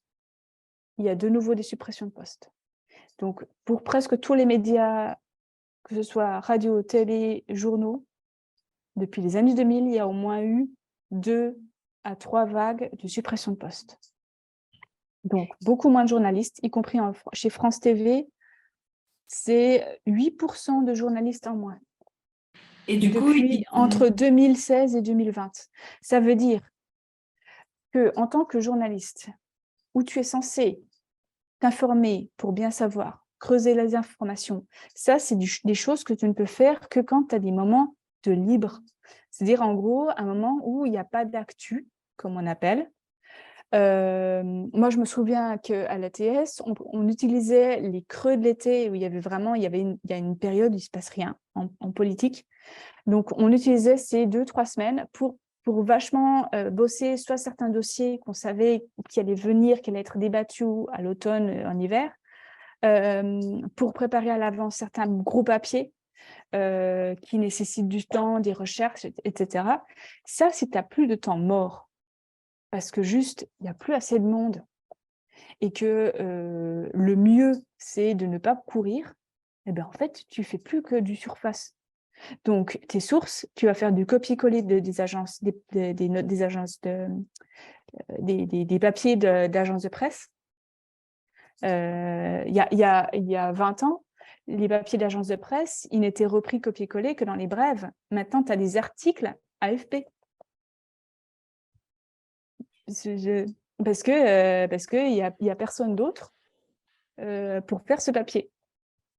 S2: il y a de nouveau des suppressions de postes. Donc, pour presque tous les médias, que ce soit radio, télé, journaux, depuis les années 2000, il y a au moins eu 2 à 3 vagues de suppression de postes. Donc, beaucoup moins de journalistes, y compris chez France TV, c'est 8% de journalistes en moins.
S1: Et du
S2: depuis entre 2016 et 2020. Ça veut dire qu'en tant que journaliste, où tu es censé t'informer pour bien savoir, creuser les informations, ça, c'est des choses que tu ne peux faire que quand tu as des moments de libre. C'est-à-dire, en gros, un moment où il n'y a pas d'actu, comme on appelle. Moi, je me souviens qu'à l'ATS, on utilisait les creux de l'été où il y a une période où il ne se passe rien en politique. Donc, on utilisait ces 2-3 semaines pour vachement bosser soit certains dossiers qu'on savait qui allaient venir, qui allaient être débattus à l'automne, en hiver, pour préparer à l'avance certains gros papiers qui nécessitent du temps, des recherches, etc. Ça, si tu n'as plus de temps mort, parce que juste, il n'y a plus assez de monde et que le mieux, c'est de ne pas courir, eh ben, en fait, tu ne fais plus que du surface. Donc, tes sources, tu vas faire du copier-coller des agences, des notes des agences, des papiers d'agences de presse. Il y a 20 ans, les papiers d'agences de presse, ils n'étaient repris copier-coller que dans les brèves. Maintenant, tu as des articles AFP. Parce que il y a personne d'autre pour faire ce papier.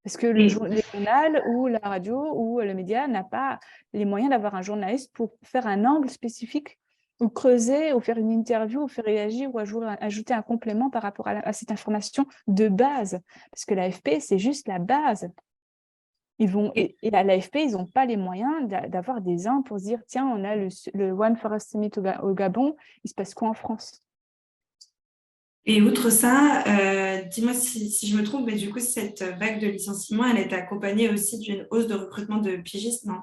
S2: Parce que le journal ou la radio ou le média n'a pas les moyens d'avoir un journaliste pour faire un angle spécifique ou creuser ou faire une interview ou faire réagir ou ajouter un complément par rapport à cette information de base. Parce que l'AFP, c'est juste la base. Et à l'AFP, ils n'ont pas les moyens d'avoir des uns pour se dire, tiens, on a le One Forest Summit au Gabon, il se passe quoi en France?
S1: Et outre ça, dis-moi si je me trompe, mais du coup, cette vague de licenciement, elle est accompagnée aussi d'une hausse de recrutement de pigistes, non?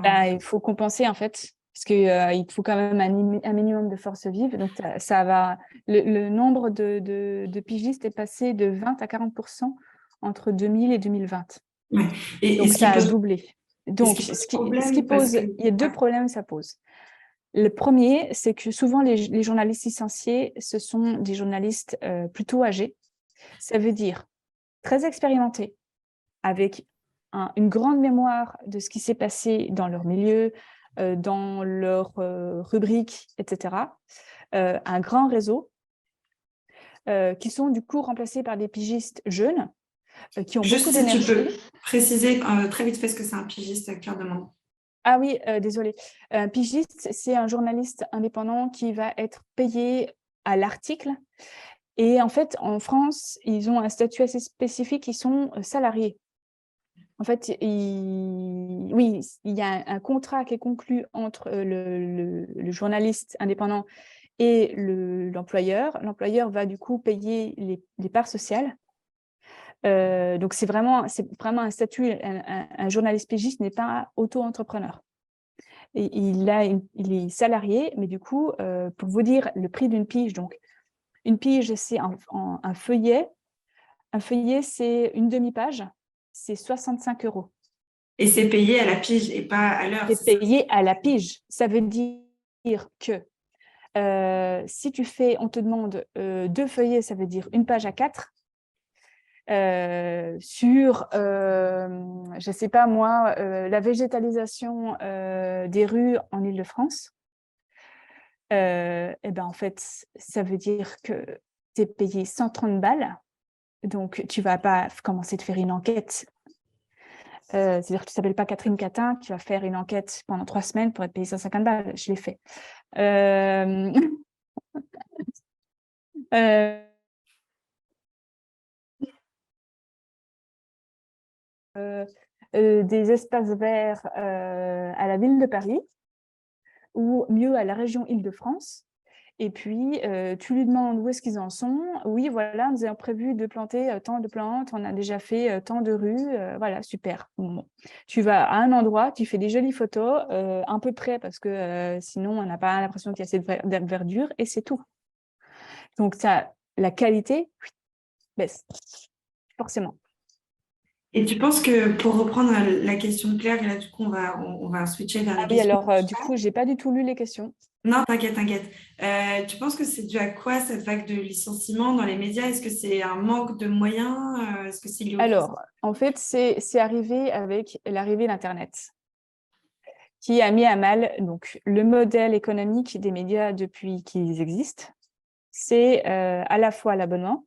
S2: Il faut compenser, en fait, parce qu'il faut quand même un minimum de force vive. Donc, le nombre de pigistes est passé de 20 à 40% entre 2000 et 2020.
S1: Ouais.
S2: Donc, ça a doublé. Donc, il y a 2 problèmes que ça pose. Le premier, c'est que souvent, les journalistes licenciés, ce sont des journalistes plutôt âgés. Ça veut dire très expérimentés, avec une grande mémoire de ce qui s'est passé dans leur milieu, dans leur rubrique, etc. Un grand réseau, qui sont du coup remplacés par des pigistes jeunes, qui ont beaucoup d'énergie.
S1: Juste si tu peux préciser très vite fait ce que c'est un pigiste, Claire demande.
S2: Ah oui, désolée. Un pigiste, c'est un journaliste indépendant qui va être payé à l'article. Et en fait, en France, ils ont un statut assez spécifique, ils sont salariés. En fait, il y a un contrat qui est conclu entre le journaliste indépendant et l'employeur. L'employeur va du coup payer les parts sociales. Donc, c'est vraiment un statut, un journaliste pigiste n'est pas auto-entrepreneur. il est salarié, mais du coup, pour vous dire le prix d'une pige, donc une pige, c'est un feuillet. Un feuillet, c'est une demi-page, c'est 65 €.
S1: Et c'est payé à la pige et pas à l'heure,
S2: C'est
S1: c'est ça?
S2: payé à la pige. Ça veut dire que si on te demande 2 feuillets, ça veut dire une page à 4. Sur, je ne sais pas moi, la végétalisation des rues en Île-de-France, et ben en fait, ça veut dire que tu es payé 130 balles. Donc, tu ne vas pas commencer de faire une enquête. C'est-à-dire que tu ne t'appelles pas Catherine Catin, qui va faire une enquête pendant 3 semaines pour être payée 150 balles. Je l'ai fait. Des espaces verts à la ville de Paris ou mieux à la région Île-de-France. Et puis, tu lui demandes où est-ce qu'ils en sont. Oui, voilà, nous avons prévu de planter tant de plantes, on a déjà fait tant de rues. Voilà, super. Bon. Tu vas à un endroit, tu fais des jolies photos, un peu près, parce que sinon, on n'a pas l'impression qu'il y a assez de verdure, et c'est tout. Donc, la qualité baisse, forcément.
S1: Et tu penses que, pour reprendre la question de Claire, et là, du coup, on va switcher vers
S2: Ah
S1: les
S2: oui,
S1: questions.
S2: alors, du coup, je n'ai pas du tout lu les questions.
S1: Non, t'inquiète, t'inquiète. Tu penses que c'est dû à quoi cette vague de licenciements dans les médias? Est-ce que c'est un manque de moyens? Est-ce que c'est lié au Christ?
S2: Alors, en fait, c'est arrivé avec l'arrivée d'Internet, qui a mis à mal donc, le modèle économique des médias depuis qu'ils existent. C'est à la fois l'abonnement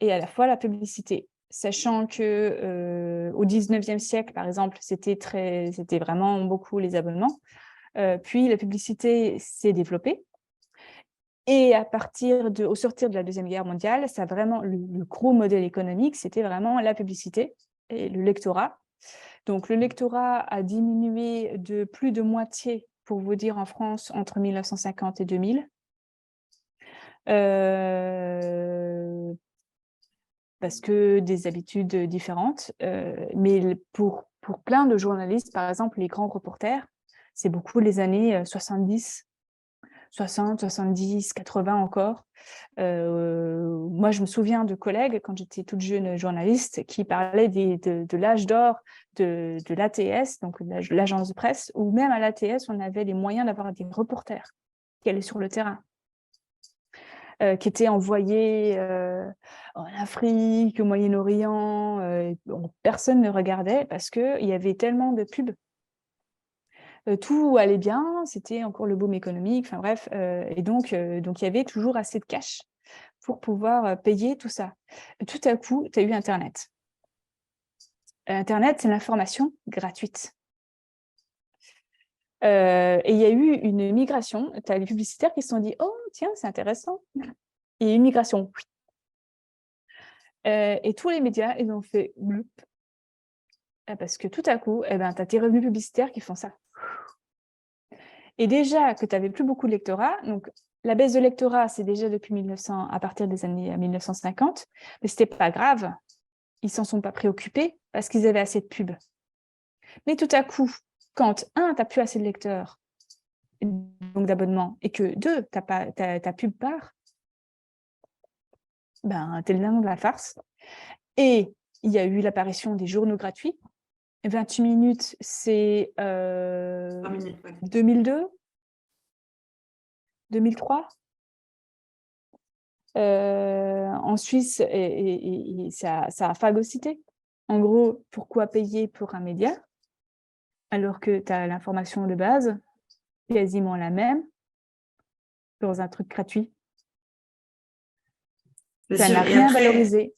S2: et à la fois la publicité. Sachant que au 19e siècle, par exemple, c'était vraiment beaucoup les abonnements. Puis la publicité s'est développée. Et au sortir de la Deuxième Guerre mondiale, ça vraiment, le gros modèle économique, c'était vraiment la publicité et le lectorat. Donc, le lectorat a diminué de plus de moitié, pour vous dire, en France, entre 1950 et 2000. Parce que des habitudes différentes. Mais pour plein de journalistes, par exemple, les grands reporters, c'est beaucoup les années 70, 60, 70, 80 encore. Moi, je me souviens de collègues, quand j'étais toute jeune journaliste, qui parlaient de l'âge d'or de l'ATS, donc l'agence de presse, où même à l'ATS, on avait les moyens d'avoir des reporters qui allaient sur le terrain, qui étaient envoyés en Afrique, au Moyen-Orient. Personne ne regardait parce qu'il y avait tellement de pubs. Tout allait bien, c'était encore le boom économique, enfin bref. Et donc, il y avait toujours assez de cash pour pouvoir payer tout ça. Tout à coup, tu as eu Internet. Internet, c'est l'information gratuite. Et il y a eu une migration. Tu as les publicitaires qui se sont dit « Oh, tiens, c'est intéressant ». Et une migration. Et tous les médias, ils ont fait « Bloup ». Parce que tout à coup, tu as tes revenus publicitaires qui font ça. Et déjà que tu n'avais plus beaucoup de lectorat, donc la baisse de lectorat, c'est déjà depuis 1900, à partir des années 1950, mais ce n'était pas grave. Ils ne s'en sont pas préoccupés parce qu'ils avaient assez de pubs. Mais tout à coup, quand, un, tu n'as plus assez de lecteurs, donc d'abonnements, et que, deux, ta pub part, ben, tu es le dindon de la farce. Et il y a eu l'apparition des journaux gratuits. 28 minutes, c'est 2002, 2003. En Suisse, et ça a phagocyté. En gros, pourquoi payer pour un média alors que tu as l'information de base, quasiment la même, dans un truc gratuit? Ça n'a rien valorisé.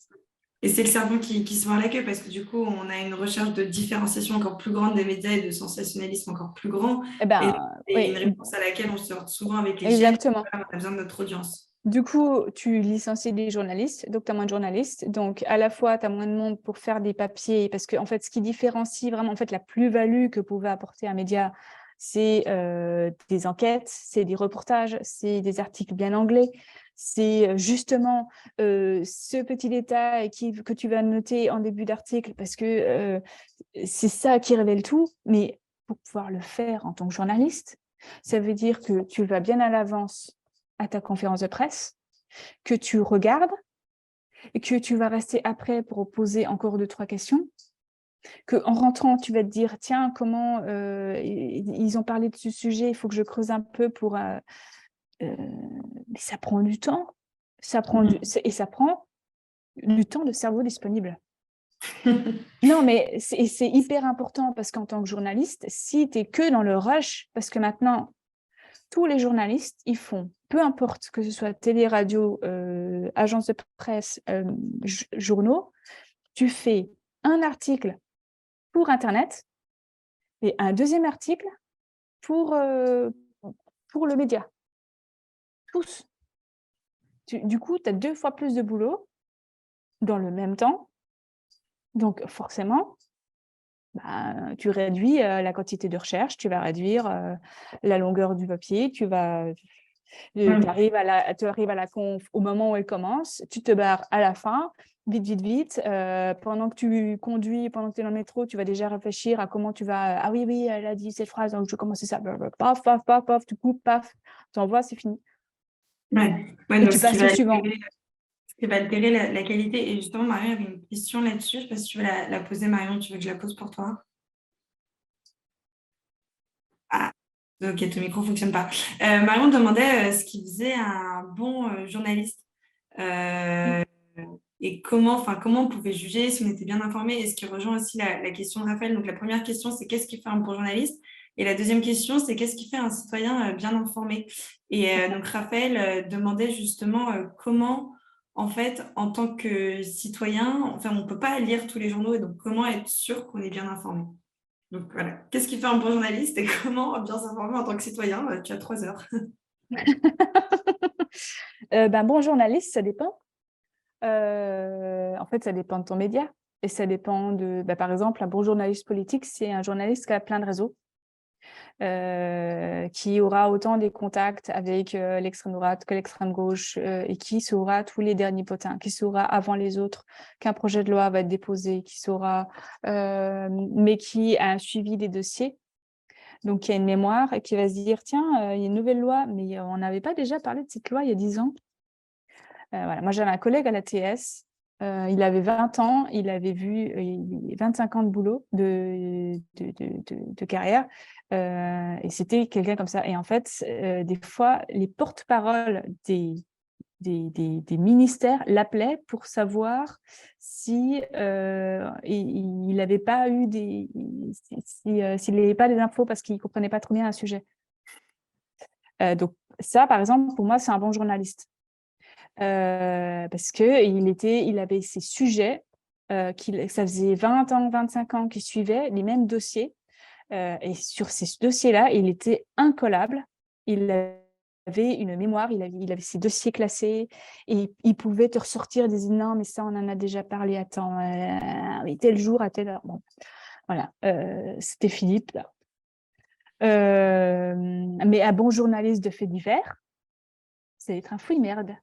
S1: Et c'est le serpent qui se mord la queue parce que du coup, on a une recherche de différenciation encore plus grande des médias et de sensationnalisme encore plus grand. Et
S2: Oui,
S1: une réponse à laquelle on sort souvent avec les chiffres,
S2: exactement.
S1: on a besoin de notre audience.
S2: Du coup, tu licencies des journalistes, donc tu as moins de journalistes. Donc, à la fois, tu as moins de monde pour faire des papiers, parce que en fait, ce qui différencie vraiment la plus-value que pouvait apporter un média, c'est des enquêtes, c'est des reportages, c'est des articles bien anglais, c'est justement ce petit détail que tu vas noter en début d'article, parce que c'est ça qui révèle tout. Mais pour pouvoir le faire en tant que journaliste. Ça veut dire que tu vas bien à l'avance à ta conférence de presse, que tu regardes et que tu vas rester après pour poser encore 2-3 questions, qu'en rentrant, tu vas te dire, tiens, comment ils ont parlé de ce sujet, il faut que je creuse un peu pour... mais ça prend du temps. Ça prend et ça prend du temps de cerveau disponible. Non, mais c'est hyper important parce qu'en tant que journaliste, si tu es que dans le rush, parce que maintenant, tous les journalistes, ils font, peu importe que ce soit télé, radio, agence de presse, journaux, tu fais un article pour Internet et un deuxième article pour le média. Tous. Du coup, tu as 2 fois plus de boulot dans le même temps. Donc, forcément, tu réduis la quantité de recherche, tu vas réduire la longueur du papier, tu arrives à la conf au moment où elle commence, tu te barres à la fin, vite. Pendant que tu conduis, pendant que tu es dans le métro, tu vas déjà réfléchir à comment tu vas... Ah oui, elle a dit cette phrase, donc je vais commencer ça. Paf, paf, paf, paf, tu coupes, paf, tu envoies, c'est fini.
S1: Ouais,
S2: Et
S1: donc
S2: tu passes au suivant.
S1: ce qui va altérer la qualité. Et justement, Marion avait une question là-dessus. Je ne sais pas si tu veux la poser, Marion. Tu veux que je la pose pour toi? Ah, ok, ton micro ne fonctionne pas. Marion demandait ce qui faisait un bon journaliste. Et comment on pouvait juger si on était bien informé, et ce qui rejoint aussi la question de Raphaël. Donc, la première question, c'est qu'est-ce qui fait un bon journaliste? Et la deuxième question, c'est qu'est-ce qui fait un citoyen bien informé? Et donc, Raphaël demandait justement comment, en fait, en tant que citoyen, enfin, on ne peut pas lire tous les journaux, et donc comment être sûr qu'on est bien informé? Donc, voilà. Qu'est-ce qui fait un bon journaliste et comment bien s'informer en tant que citoyen? Tu as 3 heures.
S2: Bon journaliste, ça dépend. En fait, ça dépend de ton média. Et ça dépend de... par exemple, un bon journaliste politique, c'est un journaliste qui a plein de réseaux, qui aura autant des contacts avec l'extrême droite que l'extrême gauche, et qui saura tous les derniers potins, qui saura avant les autres qu'un projet de loi va être déposé, qui saura, mais qui a un suivi des dossiers. Donc, qui a une mémoire et qui va se dire, tiens, il y a une nouvelle loi, mais on n'avait pas déjà parlé de cette loi il y a 10 ans. Voilà. Moi, j'avais un collègue à la TS, il avait 20 ans, il avait vu 25 ans de boulot, de carrière, et c'était quelqu'un comme ça. Et en fait, des fois, les porte-paroles des ministères l'appelaient pour savoir si il n'avait pas eu s'il n'avait pas des infos parce qu'il ne comprenait pas trop bien un sujet. Donc ça, par exemple, pour moi, c'est un bon journaliste. Parce qu'il avait ces sujets, ça faisait 20 ans, 25 ans qu'il suivait les mêmes dossiers. Et sur ces dossiers-là, il était incollable. Il avait une mémoire, il avait ses dossiers classés et il pouvait te ressortir des non, mais ça, on en a déjà parlé, attends, oui, tel jour, à telle heure. Bon, voilà, c'était Philippe. Mais un bon journaliste de faits divers, c'est être un fouille-merde.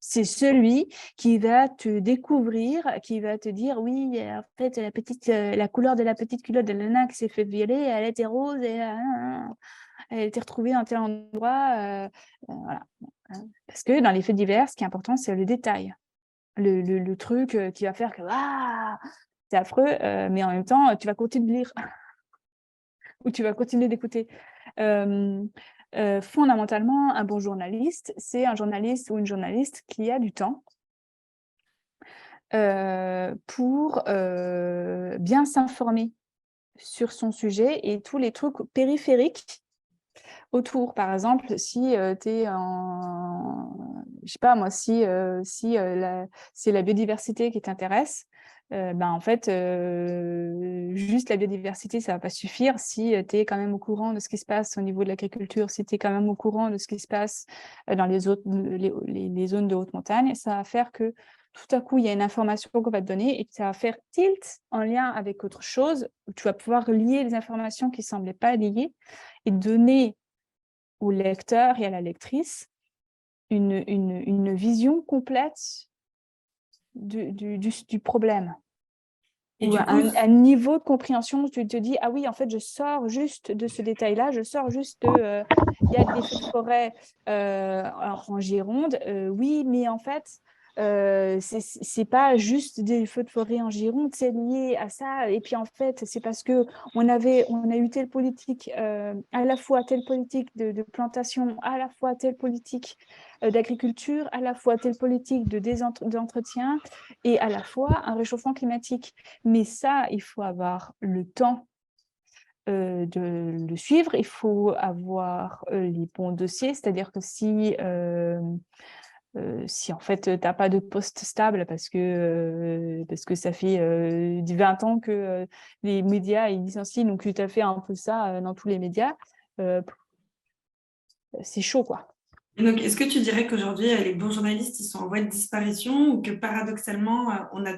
S2: C'est celui qui va te découvrir, qui va te dire oui, en fait, la couleur de la petite culotte de la nana qui s'est fait violer, elle était rose et elle a été retrouvée dans tel endroit. Voilà. Parce que dans les faits divers, ce qui est important, c'est le détail. Le truc qui va faire que c'est affreux, mais en même temps, tu vas continuer de lire ou tu vas continuer d'écouter. Fondamentalement, un bon journaliste, c'est un journaliste ou une journaliste qui a du temps pour bien s'informer sur son sujet et tous les trucs périphériques autour. Par exemple, si tu es je sais pas moi, si c'est la biodiversité qui t'intéresse, en fait, juste la biodiversité, ça va pas suffire si tu es quand même au courant de ce qui se passe au niveau de l'agriculture, si tu es quand même au courant de ce qui se passe dans les zones de haute montagne, ça va faire que tout à coup, il y a une information qu'on va te donner et ça va faire tilt en lien avec autre chose, où tu vas pouvoir lier les informations qui ne semblaient pas liées et donner au lecteur et à la lectrice une vision complète du problème.
S1: Et
S2: ou
S1: du coup,
S2: un niveau de compréhension où tu te dis, ah oui, en fait, je sors juste de ce détail-là, je sors juste de, il y a des feux de forêt en Gironde, oui, mais en fait, c'est pas juste des feux de forêt en Gironde, c'est lié à ça. Et puis en fait, c'est parce que on a eu telle politique, à la fois telle politique de plantation, à la fois telle politique d'agriculture, à la fois telle politique d'entretien et à la fois un réchauffement climatique. Mais ça, il faut avoir le temps de le suivre, il faut avoir les bons dossiers, c'est-à-dire que si en fait tu n'as pas de poste stable parce que ça fait 20 ans que les médias ils licencient, donc tu as fait un peu ça dans tous les médias, euh, c'est chaud quoi.
S1: et donc, est-ce que tu dirais qu'aujourd'hui, les bons journalistes, ils sont en voie de disparition ou que paradoxalement, on a...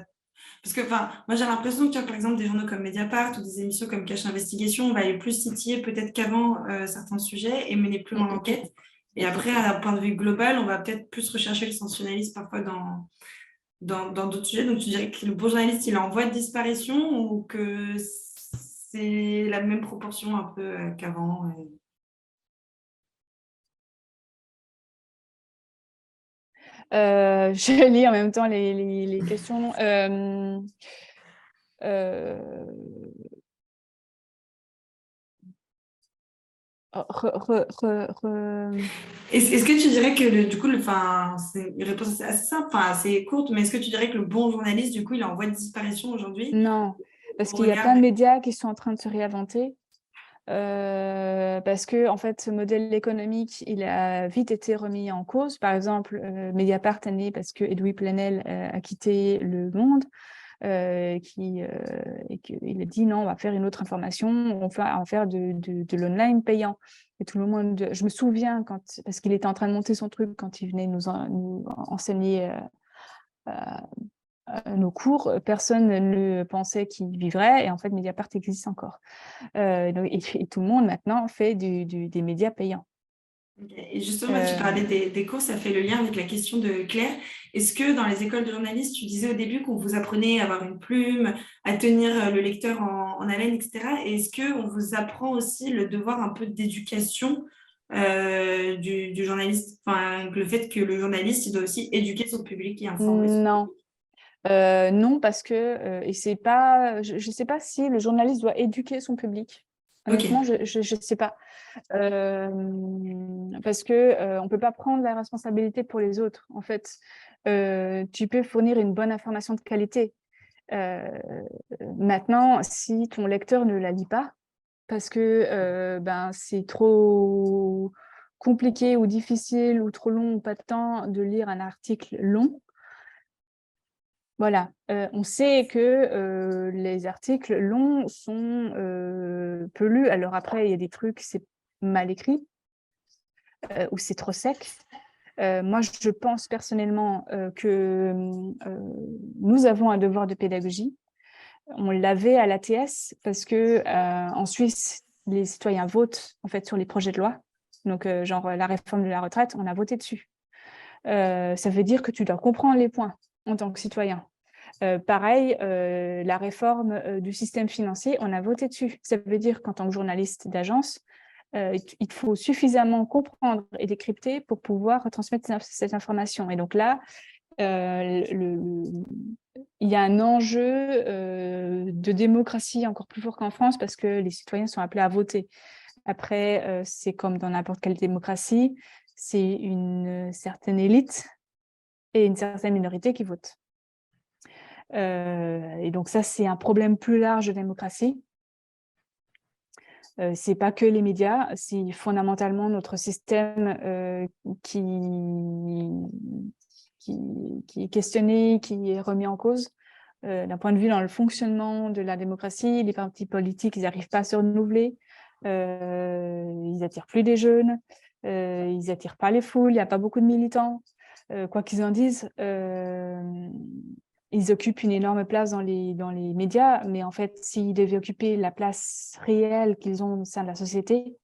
S1: Parce que, enfin, moi, j'ai l'impression que, tu vois, par exemple, des journaux comme Mediapart ou des émissions comme Cache Investigation, on va aller plus titiller peut-être qu'avant certains sujets et mener plus loin l'enquête. Et après, à un point de vue global, on va peut-être plus rechercher le sensationnalisme parfois dans d'autres sujets. Donc, tu dirais que le bon journaliste, il est en voie de disparition ou que c'est la même proportion un peu qu'avant
S2: Je lis en même temps les questions. Euh,
S1: Est-ce que tu dirais que du coup, enfin, c'est une réponse assez simple, enfin, assez courte, mais est-ce que tu dirais que le bon journaliste, du coup, il est en voie de disparition aujourd'hui
S2: Non, parce
S1: au
S2: qu'il y a
S1: regard
S2: plein de médias qui sont en train de se réinventer. Parce que en fait, ce modèle économique, il a vite été remis en cause. Par exemple, Mediapart est né parce que Edoui Plenel a quitté Le Monde, et qu'il a dit non, on va faire une autre information, on va en faire de l'online payant. Et tout le monde, je me souviens parce qu'il était en train de monter son truc quand il venait nous enseigner nos cours, personne ne pensait qu'il vivrait, et en fait, Mediapart existe encore. Et tout le monde maintenant fait des médias payants.
S1: Ok. Et justement, tu
S2: Euh,
S1: parlais des cours, ça fait le lien avec la question de Claire. Est-ce que dans les écoles de journalisme, tu disais au début qu'on vous apprenait à avoir une plume, à tenir le lecteur en haleine, etc. Et est-ce qu'on vous apprend aussi le devoir un peu d'éducation du journaliste, enfin, le fait que le journaliste, il doit aussi éduquer son public et informer son
S2: non,
S1: public.
S2: non, parce que et c'est pas, je ne sais pas si le journaliste doit éduquer son public.
S1: Ok.
S2: Honnêtement, je ne sais pas. Parce que on peut pas prendre la responsabilité pour les autres. En fait, tu peux fournir une bonne information de qualité. Euh, Maintenant, si ton lecteur ne la lit pas, parce que ben, c'est trop compliqué ou difficile ou trop long ou pas de temps de lire un article long, voilà. On sait que les articles longs sont peu lus. Alors après, il y a des trucs, c'est mal écrit ou c'est trop sec. Moi, je pense personnellement que nous avons un devoir de pédagogie. On l'avait à l'ATS parce que en Suisse, les citoyens votent en fait sur les projets de loi. Donc, genre la réforme de la retraite, on a voté dessus. Ça veut dire que tu dois comprendre les points en tant que citoyen. Pareil, la réforme du système financier, on a voté dessus. Ça veut dire qu'en tant que journaliste d'agence, il faut suffisamment comprendre et décrypter pour pouvoir retransmettre cette information. Et donc là, il y a un enjeu de démocratie encore plus fort qu'en France parce que les citoyens sont appelés à voter. Après, c'est comme dans n'importe quelle démocratie, c'est une certaine élite et une certaine minorité qui votent. Et donc ça, c'est un problème plus large de démocratie. C'est pas que les médias, c'est fondamentalement notre système qui est questionné, qui est remis en cause. D'un point de vue dans le fonctionnement de la démocratie, les partis politiques, ils n'arrivent pas à se renouveler, ils n'attirent plus des jeunes, ils n'attirent pas les foules, il n'y a pas beaucoup de militants. Quoi qu'ils en disent, ils occupent une énorme place dans les médias, mais en fait, s'ils devaient occuper la place réelle qu'ils ont au sein de la société,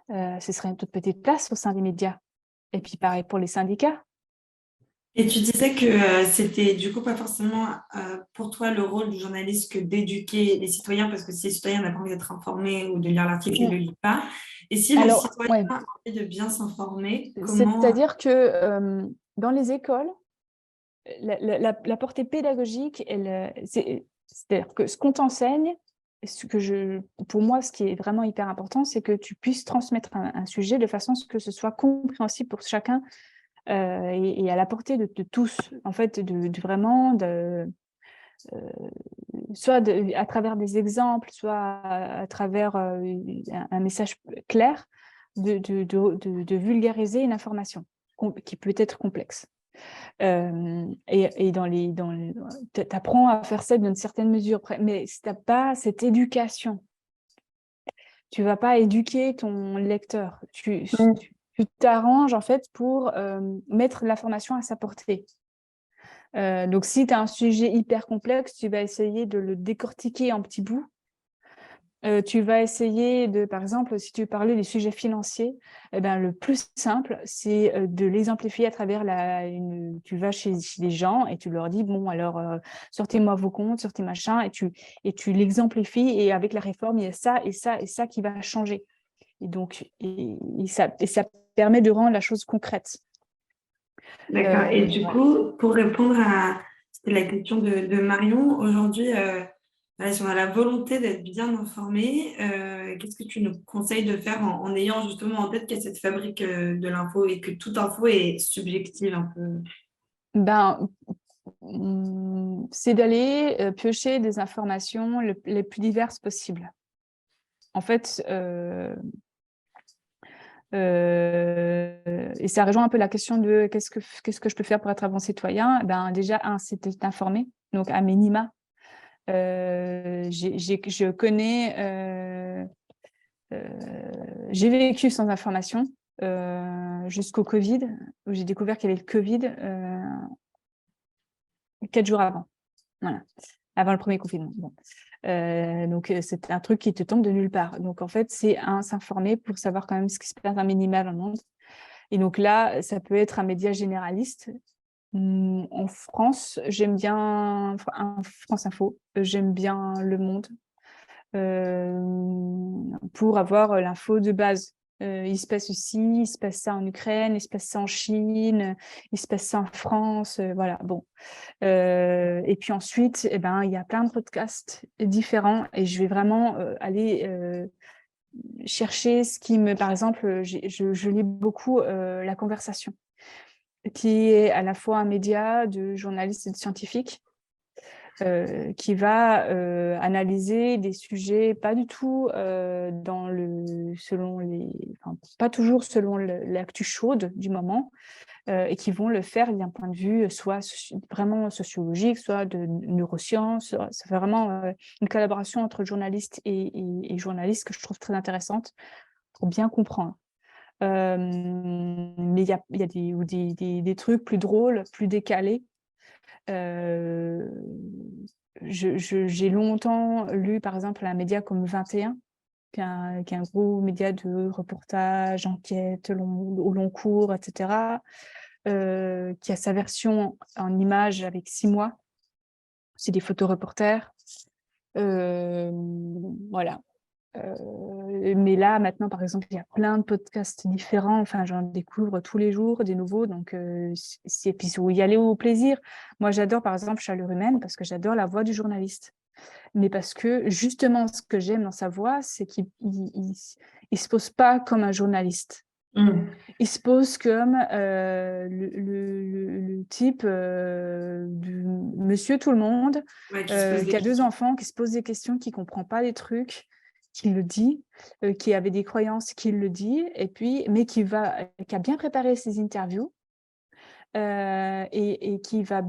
S2: ce serait une toute petite place au sein des médias. Et puis pareil pour les syndicats.
S1: Et tu disais que c'était du coup pas forcément pour toi le rôle du journaliste que d'éduquer les citoyens, parce que si les citoyens n'ont pas envie d'être informés ou de lire l'article, ils ne
S2: Mm.
S1: le lisent pas. Et si le
S2: Alors,
S1: citoyen
S2: ouais,
S1: a envie de bien s'informer, comment...
S2: c'est-à-dire que dans les écoles, la portée pédagogique, c'est-à-dire que ce qu'on t'enseigne, pour moi, ce qui est vraiment hyper important, c'est que tu puisses transmettre un sujet de façon à ce que ce soit compréhensible pour chacun et à la portée de tous, en fait, vraiment, soit à travers des exemples, soit à travers un message clair, de vulgariser une information qui peut être complexe. Et tu apprends à faire ça d'une certaine mesure, mais si tu n'as pas cette éducation, tu ne vas pas éduquer ton lecteur. Tu t'arranges en fait pour mettre l'information à sa portée. Donc, si tu as un sujet hyper complexe, tu vas essayer de le décortiquer en petits bouts. Tu vas essayer par exemple, si tu parlais des sujets financiers, eh ben, le plus simple, c'est de l'exemplifier à travers tu vas chez des gens et tu leur dis, bon, alors, sortez-moi vos comptes, sortez machin, et tu l'exemplifies, et avec la réforme, il y a ça et ça et ça qui va changer. Et donc, ça permet de rendre la chose concrète.
S1: D'accord. Et du coup, pour répondre à la question de Marion, aujourd'hui, si on a la volonté d'être bien informé, qu'est-ce que tu nous conseilles de faire en ayant justement en tête qu'il y a cette fabrique de l'info et que toute info est subjective un peu?
S2: Ben, c'est d'aller piocher des informations les plus diverses possibles. En fait, et ça rejoint un peu la question de qu'est-ce que je peux faire pour être un bon citoyen. Ben, déjà, c'est de t'informer, donc à minima. Je connais, j'ai vécu sans information jusqu'au Covid, où j'ai découvert qu'il y avait le Covid 4 jours avant. Voilà. Avant le premier confinement. Bon. Donc, c'est un truc qui te tombe de nulle part. Donc, en fait, c'est s'informer pour savoir quand même ce qui se passe un minimal dans le monde. Et donc là, ça peut être un média généraliste. En France, j'aime bien France Info, j'aime bien Le Monde, pour avoir l'info de base. Il se passe ceci, il se passe ça en Ukraine, il se passe ça en Chine, il se passe ça en France, voilà, bon. Et puis ensuite, eh ben, il y a plein de podcasts différents et je vais vraiment aller chercher ce qui me... Par exemple, je lis beaucoup La Conversation, qui est à la fois un média de journalistes et de scientifiques, qui va analyser des sujets pas du tout pas toujours selon l'actu chaude du moment, et qui vont le faire d'un point de vue soit vraiment sociologique, soit de neurosciences. Ça fait vraiment une collaboration entre journalistes et journalistes que je trouve très intéressante pour bien comprendre. Mais il y a des trucs plus drôles, plus décalés. J'ai longtemps lu, par exemple, un média comme 21, qui est un gros média de reportage, enquête au long cours, etc., qui a sa version en images avec 6 mois. C'est des photoreporters. Voilà. Mais là, maintenant, par exemple, il y a plein de podcasts différents. Enfin, j'en découvre tous les jours des nouveaux. Donc, puis où y aller au plaisir. Moi, j'adore, par exemple, Chaleur humaine parce que j'adore la voix du journaliste. Mais parce que, justement, ce que j'aime dans sa voix, c'est qu'il ne se pose pas comme un journaliste. Il se pose comme le type du monsieur tout le monde,
S1: Ouais,
S2: qui a 2 enfants, qui se pose des questions, qui ne comprend pas les trucs, qui le dit, qui avait des croyances, qui le dit, et puis, mais qui a bien préparé ses interviews, et qui va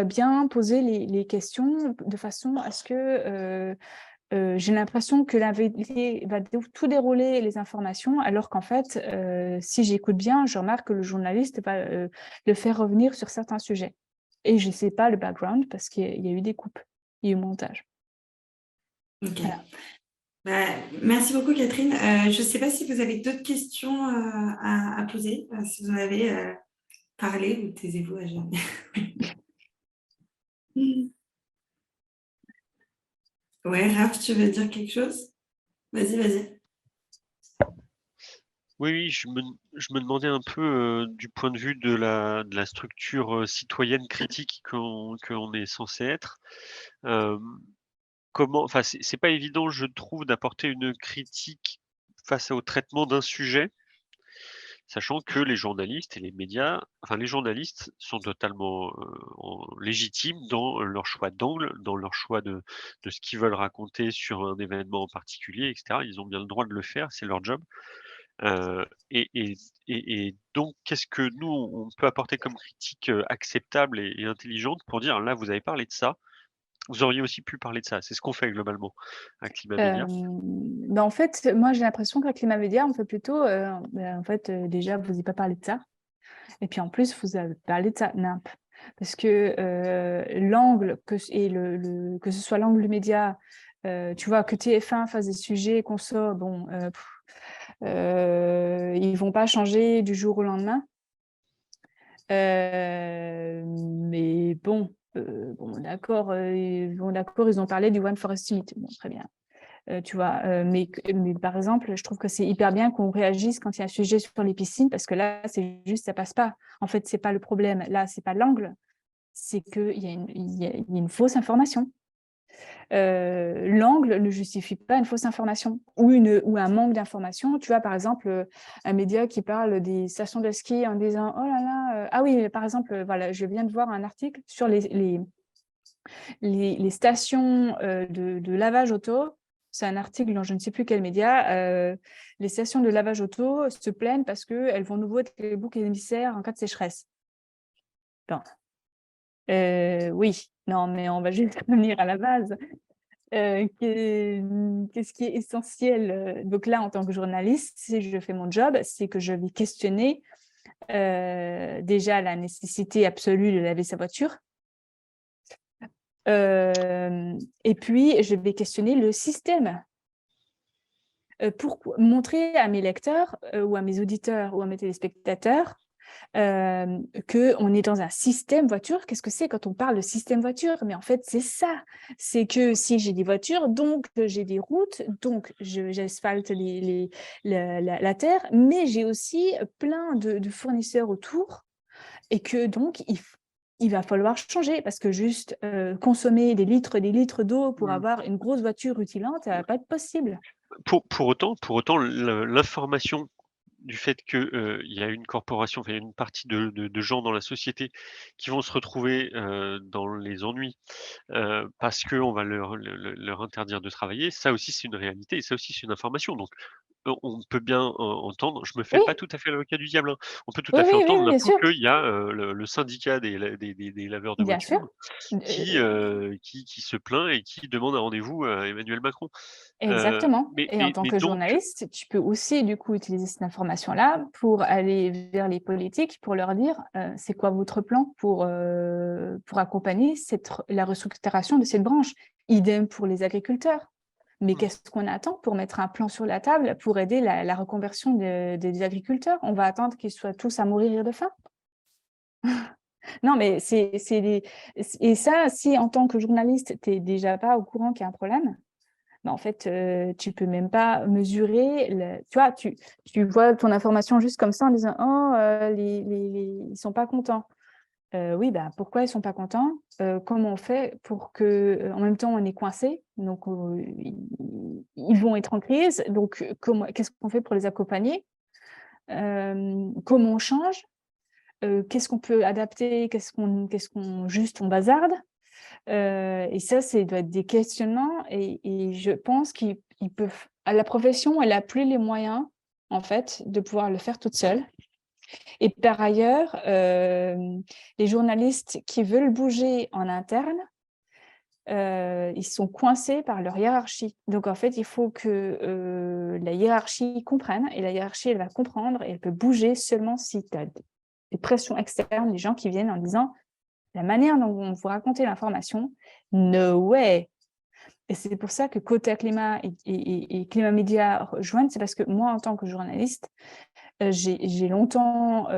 S2: bien poser les questions de façon à ce que j'ai l'impression que l'invité va tout dérouler les informations, alors qu'en fait, si j'écoute bien, je remarque que le journaliste va le faire revenir sur certains sujets. Et je ne sais pas le background parce qu'il y a eu des coupes, il y a eu montage.
S1: Ok.
S2: Voilà.
S1: Merci beaucoup, Catherine. Je ne sais pas si vous avez d'autres questions à poser. Si vous en avez, parler ou taisez-vous à jamais. Ouais, Raph, tu veux dire quelque chose? Vas-y.
S3: Oui, je me demandais un peu, du point de vue de la structure, citoyenne critique qu'on est censé être, comment enfin, c'est pas évident, je trouve, d'apporter une critique face au traitement d'un sujet, sachant que les journalistes et les médias enfin, les journalistes sont totalement, légitimes dans leur choix d'angle, dans leur choix de ce qu'ils veulent raconter sur un événement en particulier et cetera. Ils ont bien le droit de le faire, c'est leur job. Heu et donc qu'est-ce que nous, on peut apporter comme critique, acceptable et intelligente pour dire: «Là, vous avez parlé de ça, vous auriez aussi pu parler de ça». C'est ce qu'on fait globalement à Climat Média.
S2: En fait, moi, j'ai l'impression qu'avec Climat Média, on fait plutôt, déjà, vous n'avez pas parlé de ça. Et puis en plus, vous avez parlé de ça, nimp. Parce que l'angle, que ce soit l'angle du média, tu vois, que TF1 fasse des sujets qu'on sort, bon, ils vont pas changer du jour au lendemain. Mais bon, d'accord, ils ont parlé du One Forest Summit. Bon, très bien. Tu vois, mais par exemple, je trouve que c'est hyper bien qu'on réagisse quand il y a un sujet sur les piscines, parce que là, c'est juste, ça passe pas. En fait, c'est pas le problème. Là, c'est pas l'angle, c'est qu'il y a une fausse information. L'angle ne justifie pas une fausse information ou un manque d'information. Tu vois, par exemple, un média qui parle des stations de ski en disant « Oh là là, ah oui, par exemple, voilà, je viens de voir un article sur les stations de lavage auto. » C'est un article dans je ne sais plus quel média. Les stations de lavage auto se plaignent parce qu'elles vont nouveau être les boucs émissaires en cas de sécheresse. Bon. Oui, non, mais on va juste revenir à la base. Qu'est-ce qui est essentiel? Donc là, en tant que journaliste, si je fais mon job, c'est que je vais questionner déjà la nécessité absolue de laver sa voiture. Et puis, je vais questionner le système. Pour montrer à mes lecteurs ou à mes auditeurs ou à mes téléspectateurs qu'on est dans un système voiture. Qu'est-ce que c'est quand on parle de système voiture? Mais en fait, c'est ça. C'est que si j'ai des voitures, donc j'ai des routes, donc j'asphalte la terre, mais j'ai aussi plein de fournisseurs autour et que donc il va falloir changer parce que juste consommer des litres d'eau pour
S3: Mmh.
S2: avoir une grosse voiture rutilante, ça va pas être possible.
S3: Pour autant, l'information du fait que, il y a une corporation, enfin, il y a une partie de gens dans la société qui vont se retrouver, dans les ennuis, parce qu'on va leur interdire de travailler, ça aussi c'est une réalité et ça aussi c'est une information donc on peut bien entendre je me fais
S2: Oui,
S3: pas tout à fait l'avocat du diable, hein. On peut tout
S2: oui,
S3: à fait
S2: oui,
S3: entendre
S2: oui, bien
S3: l'info
S2: sûr,
S3: qu'il y a, le syndicat des laveurs de
S2: bien sûr.
S3: voitures qui se plaint et qui demande un rendez-vous à Emmanuel Macron.
S2: Exactement.
S3: Mais
S2: Et en
S3: mais
S2: tant
S3: mais
S2: que
S3: donc
S2: journaliste, tu peux aussi du coup utiliser cette information-là pour aller vers les politiques, pour leur dire c'est quoi votre plan pour accompagner la restructuration de cette branche. Idem pour les agriculteurs. Mais
S3: mmh,
S2: qu'est-ce qu'on attend pour mettre un plan sur la table pour aider la reconversion des agriculteurs? On va attendre qu'ils soient tous à mourir de faim? Non, mais et ça, si en tant que journaliste, tu n'es déjà pas au courant qu'il y a un problème, bah, en fait, tu peux même pas mesurer tu vois, tu vois ton information juste comme ça en disant: «Oh, ils sont pas contents». Oui, bah, pourquoi ils sont pas contents? Comment on fait pour que, en même temps, on est coincé, donc ils vont être en crise, donc qu'est-ce qu'on fait pour les accompagner? Comment on change? Qu'est-ce qu'on peut adapter? Qu'est-ce qu'on juste on bazarde? Et ça doit être des questionnements et je pense qu'ils peuvent la profession, elle a plus les moyens, en fait, de pouvoir le faire toute seule et par ailleurs, les journalistes qui veulent bouger en interne, ils sont coincés par leur hiérarchie. Donc en fait, il faut que, la hiérarchie comprenne et la hiérarchie, elle va comprendre et elle peut bouger seulement si tu as des pressions externes, des gens qui viennent en disant: «La manière dont vous racontez l'information, no way!» Et c'est pour ça que Quota Climat et Climat Média rejoignent, c'est parce que moi, en tant que journaliste, j'ai longtemps,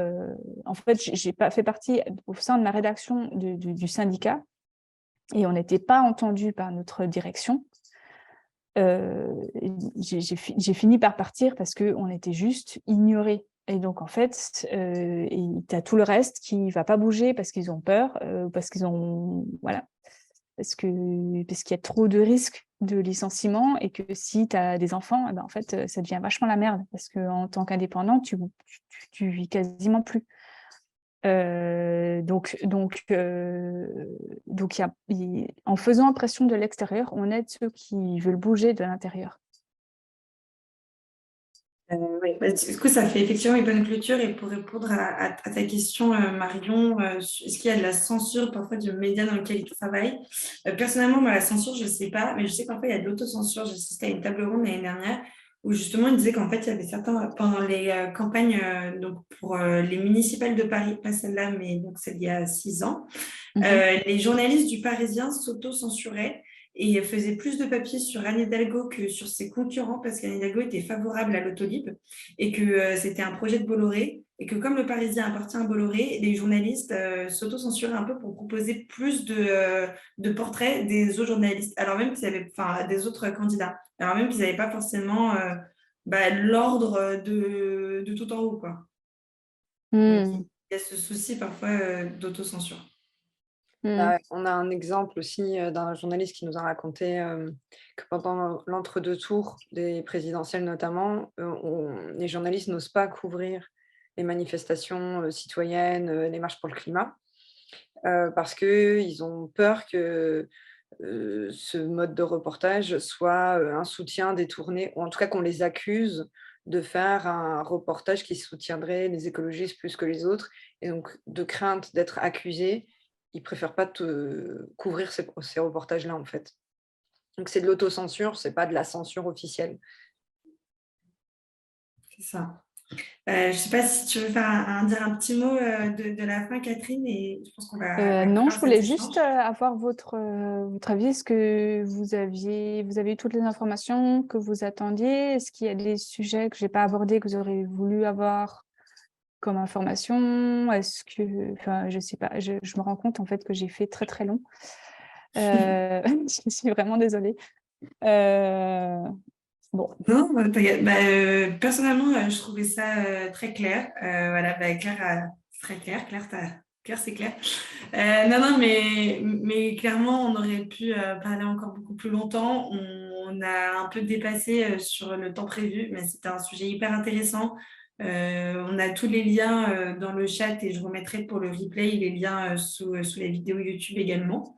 S2: en fait, j'ai pas fait partie au sein de ma rédaction du syndicat et on n'était pas entendu par notre direction. J'ai fini par partir parce qu'on était juste ignorés. Et donc, en fait, tu as tout le reste qui ne va pas bouger parce qu'ils ont peur, parce qu'ils ont... Voilà. Parce qu'il y a trop de risques de licenciement et que si tu as des enfants, en fait, ça devient vachement la merde parce qu'en tant qu'indépendant, tu vis quasiment plus. En faisant pression de l'extérieur, on aide ceux qui veulent bouger de l'intérieur.
S1: Oui, du coup, ça fait effectivement une bonne clôture. Et pour répondre à ta question, Marion, est-ce qu'il y a de la censure parfois du média dans lequel il travaille? Personnellement, moi, la censure, je ne sais pas, mais je sais qu'en fait, il y a de l'autocensure. J'ai assisté à une table ronde l'année dernière où justement, il disait qu'en fait, il y avait certains, pendant les campagnes donc pour les municipales de Paris, pas celle-là, mais donc celle d'il y a 6 ans, les journalistes du Parisien s'auto-censuraient et faisait plus de papiers sur Anne Hidalgo que sur ses concurrents parce qu'Anne Hidalgo était favorable à l'autolib et que c'était un projet de Bolloré et que comme le Parisien appartient à Bolloré, les journalistes s'auto-censuraient un peu pour proposer plus de portraits des autres journalistes, alors même qu'ils avaient, enfin, des autres candidats, alors même qu'ils n'avaient pas forcément l'ordre de tout en haut, quoi. Donc, il y a ce souci parfois d'autocensure.
S4: On a un exemple aussi d'un journaliste qui nous a raconté que pendant l'entre-deux tours des présidentielles notamment, les journalistes n'osent pas couvrir les manifestations citoyennes, les marches pour le climat, parce qu'ils ont peur que ce mode de reportage soit un soutien détourné, ou en tout cas qu'on les accuse de faire un reportage qui soutiendrait les écologistes plus que les autres, et donc de crainte d'être accusés, ils ne préfèrent pas couvrir ces reportages-là, en fait. Donc, c'est de l'autocensure, ce n'est pas de la censure officielle.
S1: C'est ça. Je ne sais pas si tu veux dire un petit mot de la fin, Catherine, et je pense qu'on va
S2: non, je voulais juste avoir votre avis. Est-ce que vous avez eu toutes les informations que vous attendiez? Est-ce qu'il y a des sujets que je n'ai pas abordés que vous auriez voulu avoir comme information? Est-ce que, enfin, je sais pas, je me rends compte en fait que j'ai fait très très long. Je suis vraiment désolée. Bon.
S1: Non, personnellement, je trouvais ça très clair. Voilà, Claire, très clair. Claire, c'est clair. Non, mais clairement, on aurait pu parler encore beaucoup plus longtemps. On a un peu dépassé sur le temps prévu, mais c'était un sujet hyper intéressant. On a tous les liens dans le chat et je remettrai pour le replay les liens sous la vidéo YouTube également.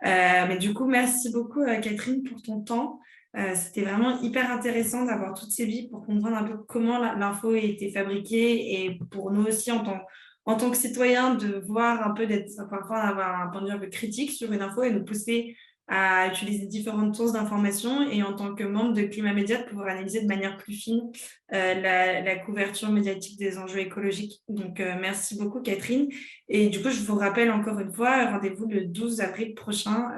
S1: Mais du coup, merci beaucoup Catherine pour ton temps. C'était vraiment hyper intéressant d'avoir toutes ces vies pour comprendre un peu comment l'info a été fabriquée et pour nous aussi en tant que citoyens de voir un peu parfois avoir un point de vue un peu critique sur une info et nous pousser à utiliser différentes sources d'informations et en tant que membre de Climat Média de pouvoir analyser de manière plus fine la couverture médiatique des enjeux écologiques. Donc, merci beaucoup Catherine. Et du coup, je vous rappelle encore une fois, rendez-vous le 12 avril prochain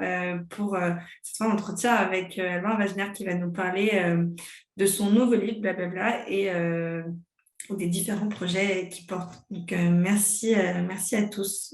S1: pour cet entretien avec Alban Wagner qui va nous parler de son nouveau livre, blablabla, et des différents projets qu'il porte. Donc, merci à tous.